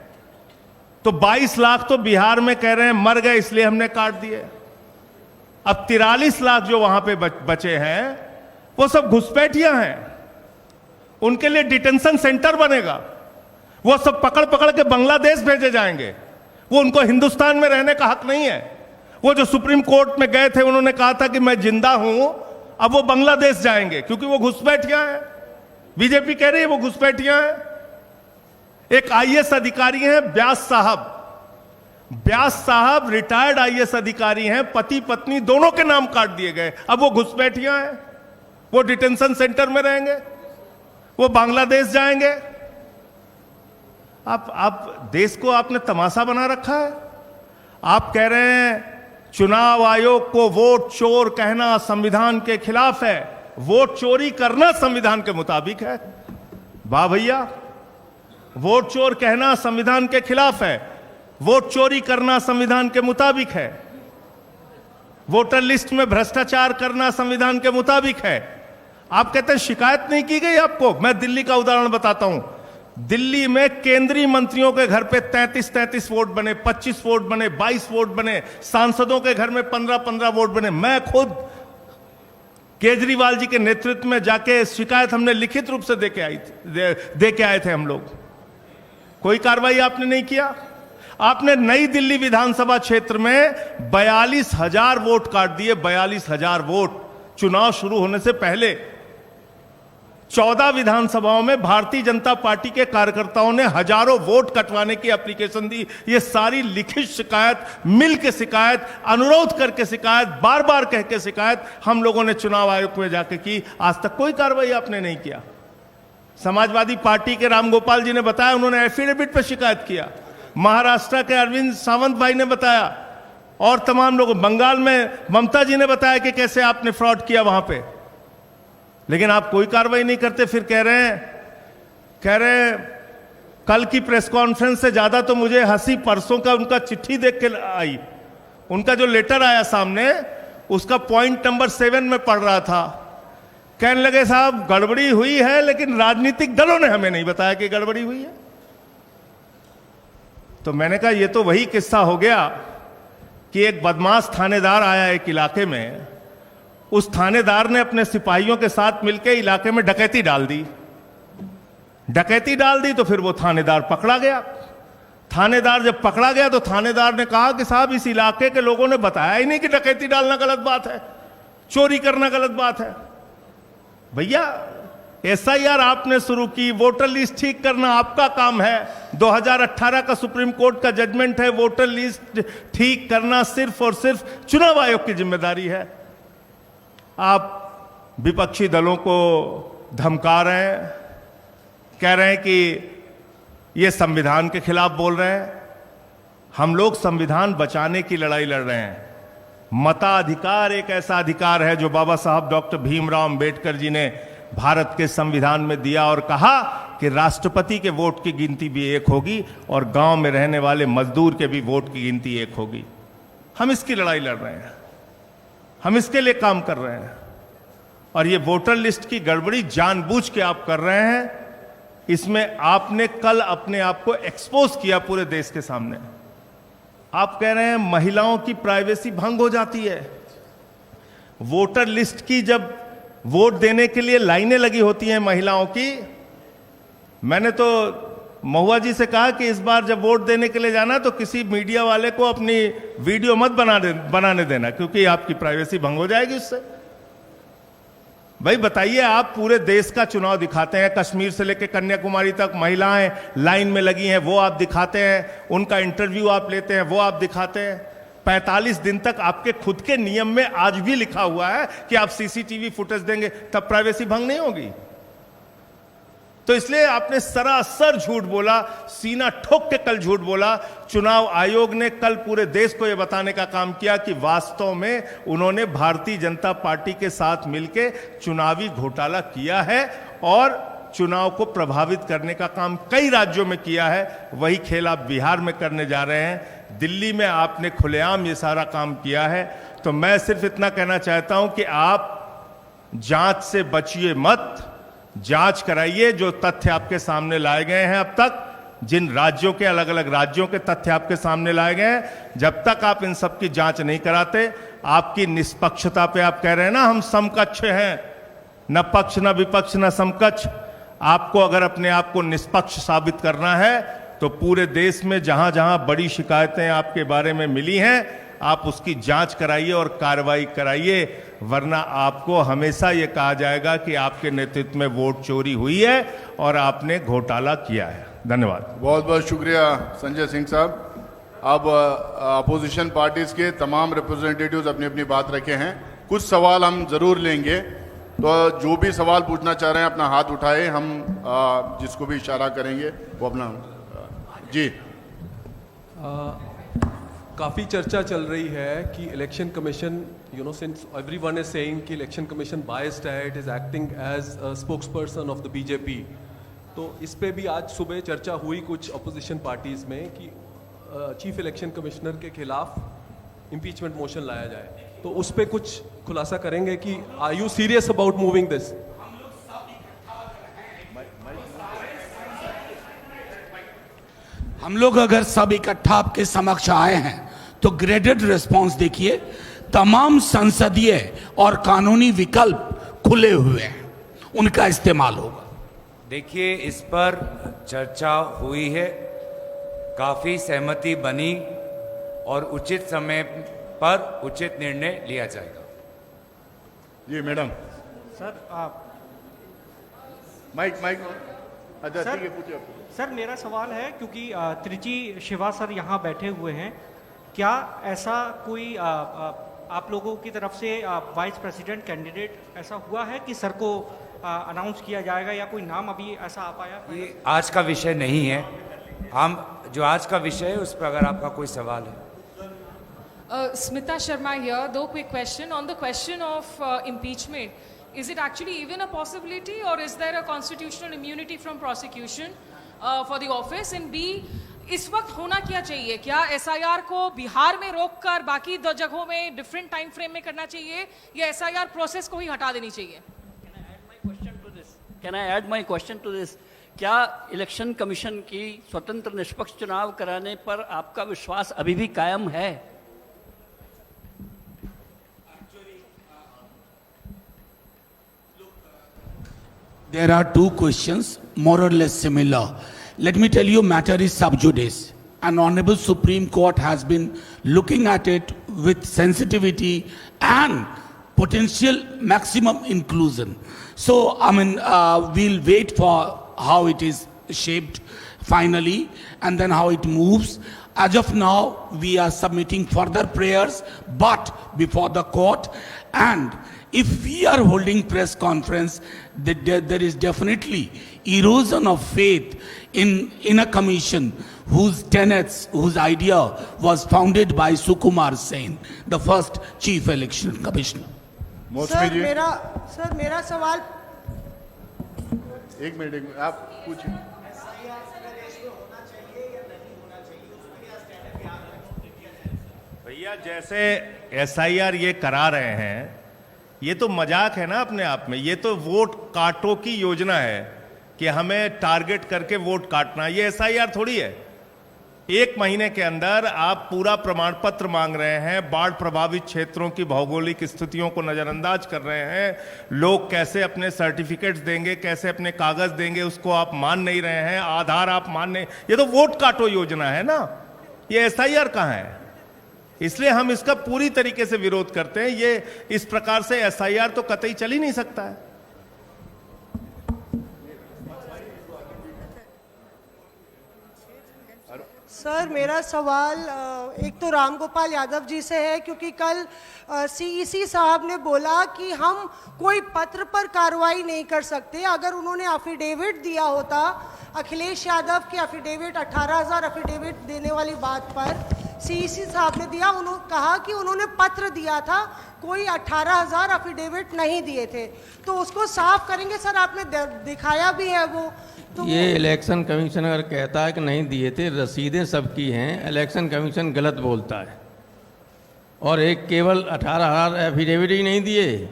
तो 22 लाख तो बिहार में कह रहे हैं मर गए इसलिए हमने काट दिए। अब 43 लाख जो वहां पे बचे हैं वो सब घुसपैठिया हैं। उनके लिए डिटेंशन सेंटर बनेगा, वो सब पकड़ पकड़ के बांग्लादेश भेजे जाएंगे। वो उनको हिंदुस्तान में रहने का हक नहीं है। वो जो सुप्रीम कोर्ट में गए थे उन्होंने कहा था कि मैं जिंदा हूं, अब वो बांग्लादेश जाएंगे क्योंकि वो घुसपैठिया हैं। बीजेपी कह रही है वो घुसपैठिया हैं। एक IAS अधिकारी हैं व्यास साहब, व्यास साहब रिटायर्ड IAS अधिकारी हैं, पति पत्नी दोनों के नाम काट दिए गए। अब वो घुसपैठिया हैं, वो डिटेंशन सेंटर में रहेंगे, वो बांग्लादेश जाएंगे। आप देश को आपने तमाशा बना रखा है। आप कह रहे हैं चुनाव आयोग को वोट चोर कहना संविधान के खिलाफ है, वोट चोरी करना संविधान के मुताबिक है। वाह भैया, वोट चोर कहना संविधान के खिलाफ है, वोट चोरी करना संविधान के मुताबिक है, वोटर लिस्ट में भ्रष्टाचार करना संविधान के मुताबिक है। आप कहते हैं शिकायत नहीं की गई आपको। मैं दिल्ली का उदाहरण बताता हूं। दिल्ली में केंद्रीय मंत्रियों के घर पे 33 वोट बने, 25 वोट बने, 22 वोट बने, सांसदों के घर में 15 वोट बने। मैं खुद केजरीवाल जी के नेतृत्व में जाके शिकायत हमने लिखित रूप से दे के आए थे हम लोग। कोई कार्रवाई आपने नहीं किया। आपने नई दिल्ली विधानसभा क्षेत्र में 42,000 वोट काट दिए, 42,000 वोट चुनाव शुरू होने से पहले। 14 विधानसभाओं में भारतीय जनता पार्टी के कार्यकर्ताओं ने हजारों वोट कटवाने की एप्लीकेशन दी। ये सारी लिखित शिकायत, मिल के शिकायत, अनुरोध करके शिकायत, बार बार कह के शिकायत हम लोगों ने चुनाव आयोग में जाके की। आज तक कोई कार्रवाई आपने नहीं किया। समाजवादी पार्टी के रामगोपाल जी ने बताया, उन्होंने एफिडेविट पर शिकायत किया। महाराष्ट्र के अरविंद सावंत भाई ने बताया, और तमाम लोग, बंगाल में ममता जी ने बताया कि कैसे आपने फ्रॉड किया वहां पे। लेकिन आप कोई कार्रवाई नहीं करते। फिर कह रहे हैं कल की प्रेस कॉन्फ्रेंस से ज्यादा तो मुझे हंसी परसों का उनका चिट्ठी देख के आई। उनका जो लेटर आया सामने, उसका पॉइंट नंबर 7 में पढ़ रहा था। कहने लगे साहब गड़बड़ी हुई है, लेकिन राजनीतिक दलों ने हमें नहीं बताया कि गड़बड़ी हुई है। तो मैंने कहा ये तो वही किस्सा हो गया कि एक बदमाश थानेदार आया एक इलाके में, उस थानेदार ने अपने सिपाहियों के साथ मिलकर इलाके में डकैती डाल दी। डकैती डाल दी तो फिर वो थानेदार पकड़ा गया। थानेदार जब पकड़ा गया तो थानेदार ने कहा कि साहब इस इलाके के लोगों ने बताया ही नहीं कि डकैती डालना गलत बात है, चोरी करना गलत बात है। भैया SIR आपने शुरू की, वोटर लिस्ट ठीक करना आपका काम है। 2018 का सुप्रीम कोर्ट का जजमेंट है, वोटर लिस्ट ठीक करना सिर्फ और सिर्फ चुनाव आयोग की जिम्मेदारी है। आप विपक्षी दलों को धमका रहे हैं, कह रहे हैं कि ये संविधान के खिलाफ बोल रहे हैं। हम लोग संविधान बचाने की लड़ाई लड़ रहे हैं। मताधिकार एक ऐसा अधिकार है जो बाबा साहब डॉक्टर भीमराव अंबेडकर जी ने भारत के संविधान में दिया और कहा कि राष्ट्रपति के वोट की गिनती भी एक होगी और गांव में रहने वाले मजदूर के भी वोट की गिनती एक होगी। हम इसकी लड़ाई लड़ रहे हैं, हम इसके लिए काम कर रहे हैं। और ये वोटर लिस्ट की गड़बड़ी जानबूझ के आप कर रहे हैं। इसमें आपने कल अपने आप को एक्सपोज किया पूरे देश के सामने। आप कह रहे हैं महिलाओं की प्राइवेसी भंग हो जाती है। वोटर लिस्ट की जब वोट देने के लिए लाइनें लगी होती हैं महिलाओं की, मैंने तो महुआ जी से कहा कि इस बार जब वोट देने के लिए जाना तो किसी मीडिया वाले को अपनी वीडियो मत बनाने देना, क्योंकि आपकी प्राइवेसी भंग हो जाएगी उससे। भाई बताइए, आप पूरे देश का चुनाव दिखाते हैं, कश्मीर से लेकर कन्याकुमारी तक महिलाएं लाइन में लगी हैं, वो आप दिखाते हैं। उनका इंटरव्यू आप लेते हैं, वो आप दिखाते हैं। 45 दिन तक आपके खुद के नियम में आज भी लिखा हुआ है कि आप CCTV फुटेज देंगे, तब प्राइवेसी भंग नहीं होगी। तो इसलिए आपने सरासर झूठ बोला, सीना ठोक के कल झूठ बोला। चुनाव आयोग ने कल पूरे देश को यह बताने का काम किया कि वास्तव में उन्होंने भारतीय जनता पार्टी के साथ मिलकर चुनावी घोटाला किया है और चुनाव को प्रभावित करने का काम कई राज्यों में किया है। वही खेल आप बिहार में करने जा रहे हैं। दिल्ली में आपने खुलेआम ये सारा काम किया है। तो मैं सिर्फ इतना कहना चाहता हूं कि आप जांच से बचिए मत, जांच कराइए। जो तथ्य आपके सामने लाए गए हैं अब तक, जिन राज्यों के, अलग अलग राज्यों के तथ्य आपके सामने लाए गए हैं, जब तक आप इन सब की जांच नहीं कराते, आपकी निष्पक्षता पे आप कह रहे हैं ना हम समकक्ष हैं, न पक्ष न विपक्ष न समकक्ष। आपको अगर अपने आप को निष्पक्ष साबित करना है तो पूरे देश में जहां जहां बड़ी शिकायतें आपके बारे में मिली हैं, आप उसकी जांच कराइए और कार्रवाई कराइए, वरना आपको हमेशा यह कहा जाएगा कि आपके नेतृत्व में वोट चोरी हुई है और आपने घोटाला किया है। धन्यवाद। बहुत बहुत शुक्रिया संजय सिंह साहब। अब अपोजिशन पार्टीज के तमाम रिप्रेजेंटेटिव्स अपनी अपनी बात रखे हैं। कुछ सवाल हम जरूर लेंगे, तो जो भी सवाल पूछना चाह रहे हैं अपना हाथ उठाए, हम जिसको भी इशारा करेंगे वो अपना जी। काफ़ी चर्चा चल रही है कि election commission, since everyone is saying कि इलेक्शन कमीशन बायस्ड है, it is acting as a spokesperson of the BJP, तो इस पे भी आज सुबह चर्चा हुई कुछ अपोजिशन पार्टीज में कि चीफ इलेक्शन कमिश्नर के खिलाफ इम्पीचमेंट मोशन लाया जाए, तो उस पे कुछ खुलासा करेंगे कि are you serious about moving this? हम लोग अगर सब इकट्ठा आपके समक्ष आए हैं तो ग्रेडेड रिस्पांस देखिए, तमाम संसदीय और कानूनी विकल्प खुले हुए हैं, उनका इस्तेमाल होगा। देखिए, इस पर चर्चा हुई है, काफी सहमति बनी और उचित समय पर उचित निर्णय लिया जाएगा। जी मैडम। सर माइक अच्छा सर, ठीक है, पूछिए आप। सर मेरा सवाल है, क्योंकि त्रिची शिवा सर यहाँ बैठे हुए हैं, क्या ऐसा कोई आप लोगों की तरफ से वाइस प्रेसिडेंट कैंडिडेट ऐसा हुआ है कि सर को अनाउंस किया जाएगा, या कोई नाम अभी ऐसा आ पाया? ये आज का विषय नहीं है। हम जो आज का विषय है उस पर अगर आपका कोई सवाल है। Smita Sharma here. Though quick question on the question of impeachment. Is it actually even a possibility, or is there a constitutional immunity from prosecution for the office? And B, इस वक्त होना क्या चाहिए? क्या SIR को बिहार में रोककर बाकी दो जगहों में डिफरेंट टाइम फ्रेम में करना चाहिए, या SIR प्रोसेस को ही हटा देनी चाहिए? Can I add my question to this? क्या इलेक्शन कमीशन की स्वतंत्र निष्पक्ष चुनाव कराने पर आपका विश्वास अभी भी कायम है? There are two questions, more or less similar. Let me tell you, matter is sub judice. An honorable Supreme Court has been looking at it with sensitivity and potential maximum inclusion. So, we'll wait for how it is shaped finally and then how it moves. As of now, we are submitting further prayers, but before the court. And if we are holding press conference, there is definitely erosion of faith in a commission whose tenets, whose idea was founded by Sukumar Sen, the first chief election commissioner. Sir मेरा सवाल, एक minute आप पूछिए। भैया, जैसे SIR ये करा रहे हैं, ये तो मजाक है ना अपने आप में। ये तो वोट काटो की योजना है कि हमें टारगेट करके वोट काटना। ये SIR थोड़ी है। 1 महीने के अंदर आप पूरा प्रमाण पत्र मांग रहे हैं, बाढ़ प्रभावित क्षेत्रों की भौगोलिक स्थितियों को नजरअंदाज कर रहे हैं, लोग कैसे अपने सर्टिफिकेट्स देंगे, कैसे अपने कागज देंगे, उसको आप मान नहीं रहे हैं, आधार आप मान नहीं। ये तो वोट काटो योजना है ना, ये SIR कहाँ है? इसलिए हम इसका पूरी तरीके से विरोध करते हैं। ये इस प्रकार से SIR तो कतई चल ही नहीं सकता है। सर मेरा सवाल एक तो रामगोपाल यादव जी से है, क्योंकि कल CEC साहब ने बोला कि हम कोई पत्र पर कार्रवाई नहीं कर सकते। अगर उन्होंने एफिडेविट दिया होता, अखिलेश यादव के एफिडेविट 18,000 एफिडेविट देने वाली बात पर CEC साहब ने दिया, उन्होंने कहा कि उन्होंने पत्र दिया था, कोई 18,000 एफिडेविट नहीं दिए थे, तो उसको साफ करेंगे। सर आपने दिखाया भी है वो तो ये इलेक्शन कमीशन अगर कहता है कि नहीं दिए थे, रसीदें सबकी हैं, इलेक्शन कमीशन गलत बोलता है। और एक केवल 18,000 एफिडेविट ही नहीं दिए,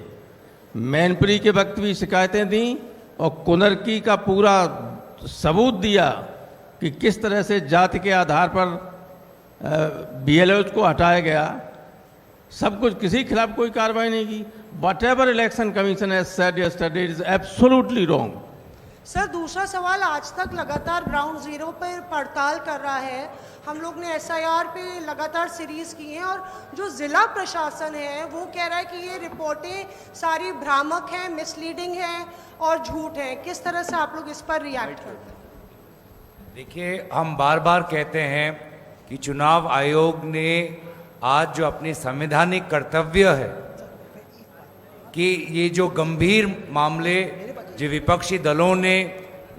मैनपुरी के वक्त भी शिकायतें दी और कुनरकी का पूरा सबूत दिया कि किस तरह से जाति के आधार पर BLOs को हटाया गया। सब कुछ, किसी खिलाफ कोई कार्रवाई नहीं की। What ever election commission has said yesterday is absolutely wrong. Sir दूसरा सवाल, आज तक लगातार ग्राउंड जीरो पर पड़ताल कर रहा है। हम लोग ने SIR पे लगातार सीरीज की हैं, और जो ज़िला प्रशासन है वो कह रहा है कि ये रिपोर्टें सारी भ्रामक हैं, मिसलीडिंग हैं और झूठ हैं। किस तरह से आप लोग इस पर रिएक्ट करते हैं? देखिए, हम बार बार कहते हैं कि चुनाव आयोग ने आज जो अपनी संवैधानिक कर्तव्य है कि ये जो गंभीर मामले जो विपक्षी दलों ने,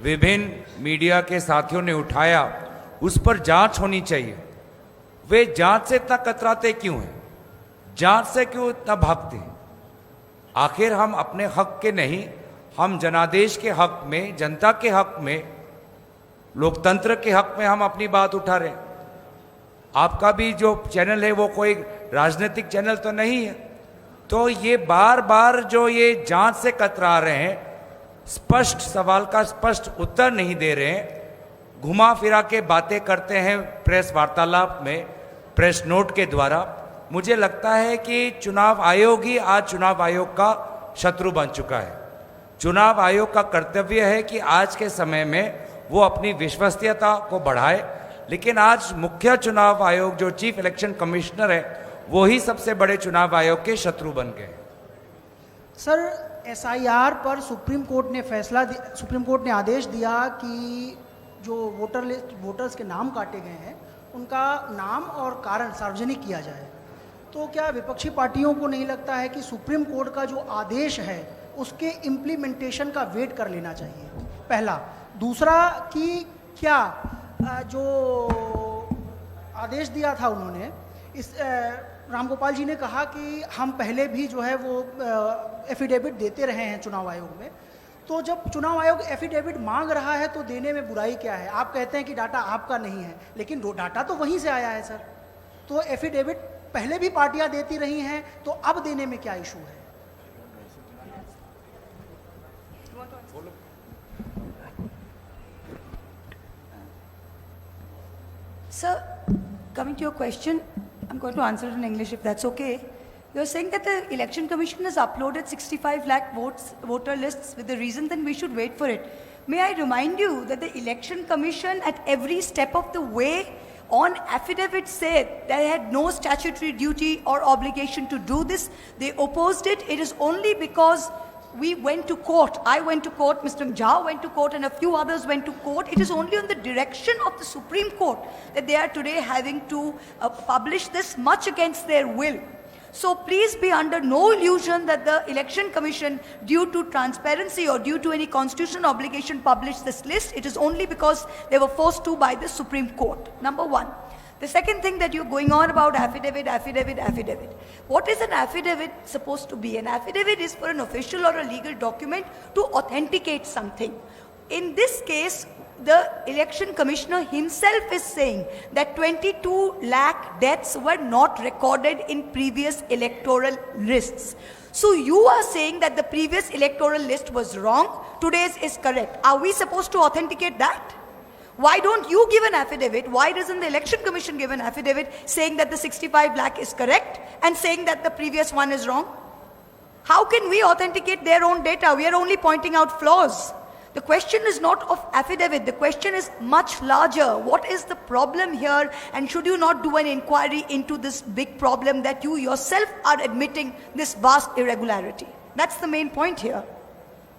विभिन्न मीडिया के साथियों ने उठाया, उस पर जांच होनी चाहिए। वे जांच से इतना कतराते क्यों हैं? जांच से क्यों इतना भागते हैं? आखिर हम अपने हक के नहीं, हम जनादेश के हक में, जनता के हक में, लोकतंत्र के हक में हम अपनी बात उठा रहे हैं। आपका भी जो चैनल है वो कोई राजनीतिक चैनल तो नहीं है। तो ये बार बार जो ये जांच से कतरा रहे हैं, स्पष्ट सवाल का स्पष्ट उत्तर नहीं दे रहे हैं, घुमा फिरा के बातें करते हैं प्रेस वार्तालाप में, प्रेस नोट के द्वारा। मुझे लगता है कि चुनाव आयोग ही आज चुनाव आयोग का शत्रु बन चुका है। चुनाव आयोग का कर्तव्य है कि आज के समय में वो अपनी विश्वसनीयता को बढ़ाए, लेकिन आज मुख्य चुनाव आयोग जो चीफ इलेक्शन कमिश्नर है वो ही सबसे बड़े चुनाव आयोग के शत्रु बन गए। सर, एसआईआर पर सुप्रीम कोर्ट ने आदेश दिया कि जो वोटर्स के नाम काटे गए हैं उनका नाम और कारण सार्वजनिक किया जाए। तो क्या विपक्षी पार्टियों को नहीं लगता है कि सुप्रीम कोर्ट का जो आदेश है उसके इम्प्लीमेंटेशन का वेट कर लेना चाहिए? पहला। दूसरा कि क्या जो आदेश दिया था उन्होंने, इस रामगोपाल जी ने कहा कि हम पहले भी जो है वो एफिडेविट देते रहे हैं चुनाव आयोग में, तो जब चुनाव आयोग एफिडेविट मांग रहा है तो देने में बुराई क्या है? आप कहते हैं कि डाटा आपका नहीं है, लेकिन डाटा तो वहीं से आया है सर। तो एफिडेविट पहले भी पार्टियां देती रही हैं, तो अब देने में क्या इशू है? Sir, coming to your question, I'm going to answer it in English if that's okay. You're saying that the Election Commission has uploaded 65 lakh voter lists with the reason then we should wait for it. May I remind you that the Election Commission at every step of the way on affidavit said they had no statutory duty or obligation to do this. They opposed it. It is only because we went to court. I went to court, Mr. Jha went to court, and a few others went to court. It is only on the direction of the Supreme Court that they are today having to publish this, much against their will. So please be under no illusion that the Election Commission, due to transparency or due to any constitutional obligation, published this list. It is only because they were forced to by the Supreme Court. Number one. The second thing that you're going on about affidavit. What is an affidavit supposed to be? An affidavit is for an official or a legal document to authenticate something. In this case, the election commissioner himself is saying that 22 lakh deaths were not recorded in previous electoral lists. So you are saying that the previous electoral list was wrong, today's is correct. Are we supposed to authenticate that? Why don't you give an affidavit? Why doesn't the Election Commission give an affidavit saying that the 65 lakh is correct and saying that the previous one is wrong? How can we authenticate their own data? We are only pointing out flaws. The question is not of affidavit. The question is much larger. What is the problem here? And should you not do an inquiry into this big problem that you yourself are admitting this vast irregularity? That's the main point here.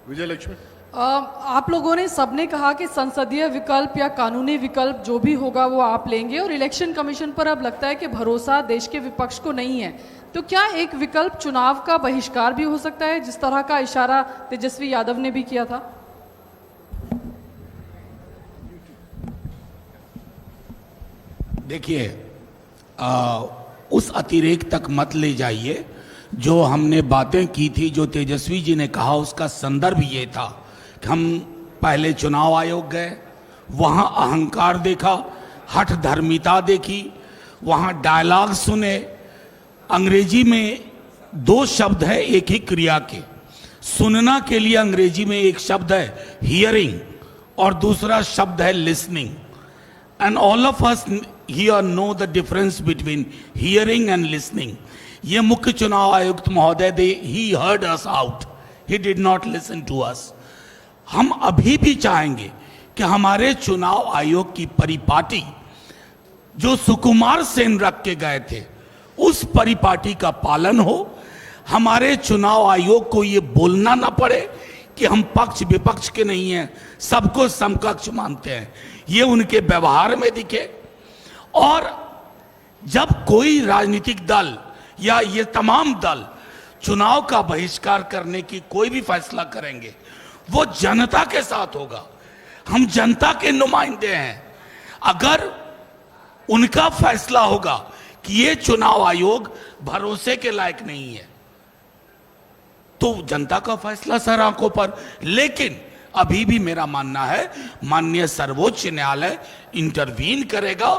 विजय लक्ष्मी, आप लोगों ने सबने कहा कि संसदीय विकल्प या कानूनी विकल्प जो भी होगा वो आप लेंगे, और इलेक्शन कमीशन पर अब लगता है कि भरोसा देश के विपक्ष को नहीं है। तो क्या एक विकल्प चुनाव का बहिष्कार भी हो सकता है, जिस तरह का इशारा तेजस्वी यादव ने भी किया था? देखिए, उस अतिरेक तक मत ले जाइए। जो हमने बातें की थी, जो तेजस्वी जी ने कहा, उसका संदर्भ ये था कि हम पहले चुनाव आयोग गए, वहां अहंकार देखा, हठ धर्मिता देखी, वहां डायलॉग सुने। अंग्रेजी में दो शब्द है एक ही क्रिया के। सुनना के लिए अंग्रेजी में एक शब्द है हियरिंग और दूसरा शब्द है listening. And all of us here know the difference between hearing and listening. ये मुख्य चुनाव आयुक्त महोदय, he heard us out, he did not listen to us. हम अभी भी चाहेंगे कि हमारे चुनाव आयोग की परिपाटी जो सुकुमार सेन रख के गए थे, उस परिपाटी का पालन हो। हमारे चुनाव आयोग को ये बोलना ना पड़े कि हम पक्ष विपक्ष के नहीं हैं, सबको समकक्ष मानते हैं। ये उनके व्यवहार में दिखे। और जब कोई राजनीतिक दल या ये तमाम दल चुनाव का बहिष्कार करने की कोई भी फैसला करेंगे, वो जनता के साथ होगा। हम जनता के नुमाइंदे हैं। अगर उनका फैसला होगा कि ये चुनाव आयोग भरोसे के लायक नहीं है, तो जनता का फैसला सर आंखों पर। लेकिन अभी भी मेरा मानना है माननीय सर्वोच्च न्यायालय इंटरवीन करेगा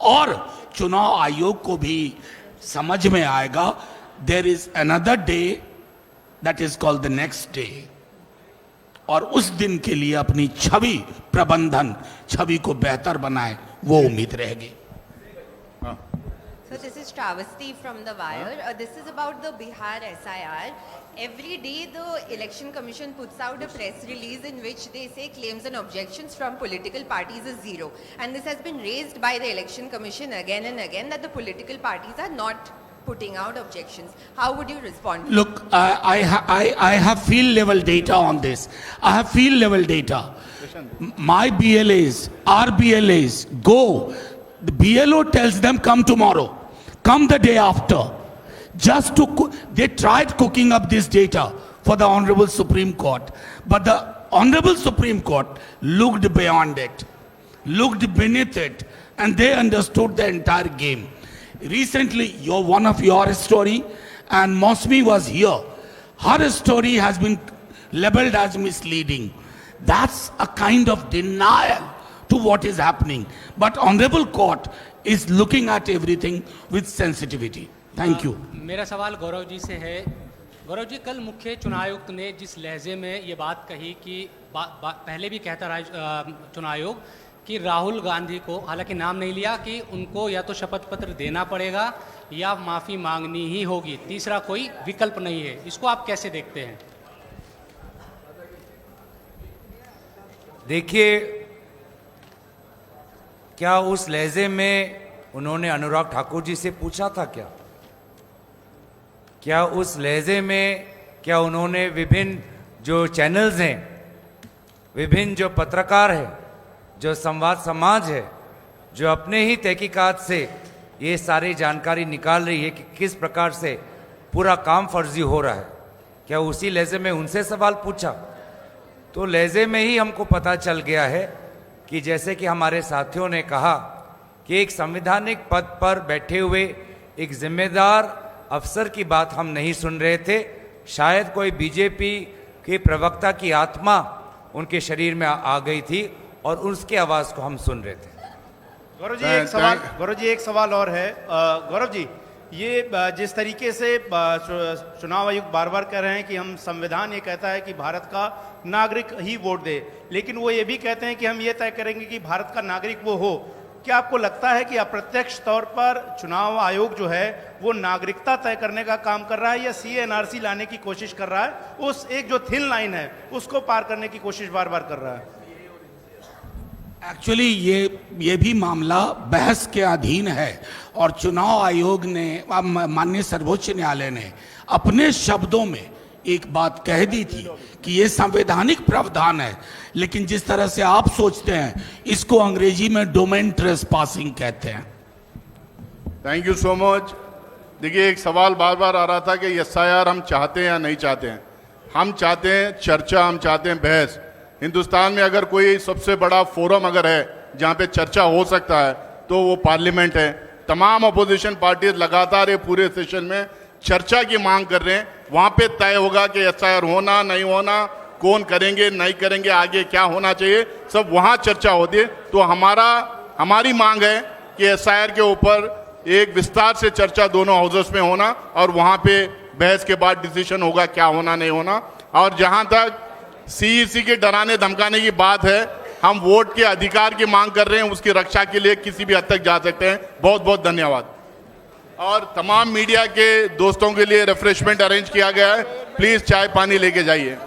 और चुनाव आयोग को भी समझ में आएगा there is another day that is called the next day, और उस दिन के लिए अपनी छवि प्रबंधन, छवि को बेहतर बनाए, वो उम्मीद रहेगी। So this is Travesti from The Wire. This is about the Bihar SIR. Every day the Election Commission puts out a press release in which they say claims and objections from political parties is zero. And this has been raised by the Election Commission again and again that the political parties are not putting out objections. How would you respond? Look, I have field level data on this. I have field level data. My BLAs, our BLAs go. The BLO tells them come tomorrow, come the day after. Just to they tried cooking up this data for the Honorable Supreme Court, but the Honorable Supreme Court looked beyond it, looked beneath it, and they understood the entire game. Recently, one of your story, and Mosmi was here. Her story has been labeled as misleading. That's a kind of denial to what is happening. But Honorable Court is looking at everything with sensitivity. Thank you. मेरा सवाल गौरव जी से है। गौरव जी, कल मुख्य चुनाव आयुक्त ने जिस लहजे में ये बात कही कि पहले भी कहता रहा चुनाव आयोग कि राहुल गांधी को, हालांकि नाम नहीं लिया, कि उनको या तो शपथ पत्र देना पड़ेगा या माफ़ी मांगनी ही होगी, तीसरा कोई विकल्प नहीं है। इसको आप कैसे देखते हैं? देखिए, क्या उस लहजे में उन्होंने अनुराग ठाकुर जी से पूछा था क्या उस लहजे में क्या उन्होंने विभिन्न जो चैनल्स हैं, विभिन्न जो पत्रकार हैं, जो संवाद समाज है, जो अपने ही तहकीकात से ये सारी जानकारी निकाल रही है कि किस प्रकार से पूरा काम फर्जी हो रहा है, क्या उसी लहजे में उनसे सवाल पूछा? तो लहजे में ही हमको पता चल गया है कि जैसे कि हमारे साथियों ने कहा कि एक संवैधानिक पद पर बैठे हुए एक जिम्मेदार अफसर की बात हम नहीं सुन रहे थे। शायद कोई बीजेपी के प्रवक्ता की आत्मा उनके शरीर में आ गई थी और उसकी आवाज़ को हम सुन रहे थे। गौरव जी एक सवाल और है। गौरव जी, ये जिस तरीके से चुनाव आयोग बार बार कह रहे हैं कि हम संविधान ये कहता है कि भारत का नागरिक ही वोट दे, लेकिन वो ये भी कहते हैं कि हम ये तय करेंगे कि भारत का नागरिक वो हो, क्या आपको लगता है कि अप्रत्यक्ष तौर पर चुनाव आयोग जो है वो नागरिकता तय करने का काम कर रहा है या सीए एनआरसी लाने की कोशिश कर रहा है, उस एक जो थिन लाइन है उसको पार करने की कोशिश बार बार कर रहा है? एक्चुअली ये भी मामला बहस के अधीन है और चुनाव आयोग ने, माननीय सर्वोच्च न्यायालय ने अपने शब्दों में एक बात कह दी थी कि ये संवैधानिक प्रावधान है, लेकिन जिस तरह से आप सोचते हैं इसको अंग्रेजी में डोमेन ट्रेसपासिंग कहते हैं। Thank you so much. देखिए, एक सवाल बार बार आ रहा था कि एसआईआर हम चाहते हैं या नहीं चाहते हैं। हम चाहते हैं चर्चा, हम चाहते हैं बहस। हिंदुस्तान में अगर कोई सबसे बड़ा फोरम अगर है जहाँ पे चर्चा हो सकता है तो वो पार्लियामेंट है। तमाम अपोजिशन पार्टीज लगातार ये पूरे सेशन में चर्चा की मांग कर रहे हैं। वहाँ पे तय होगा कि एसआईआर होना नहीं होना, कौन करेंगे नहीं करेंगे, आगे क्या होना चाहिए, सब वहाँ चर्चा होती है। तो हमारी मांग है कि एसआईआर के ऊपर एक विस्तार से चर्चा दोनों हाउसेस में होना और वहाँ पे बहस के बाद डिसीजन होगा क्या होना नहीं होना। और जहाँ तक सीईसी के डराने धमकाने की बात है, हम वोट के अधिकार की मांग कर रहे हैं, उसकी रक्षा के लिए किसी भी हद तक जा सकते हैं। बहुत बहुत धन्यवाद। और तमाम मीडिया के दोस्तों के लिए रिफ्रेशमेंट अरेंज किया गया है, प्लीज चाय पानी लेके जाइए।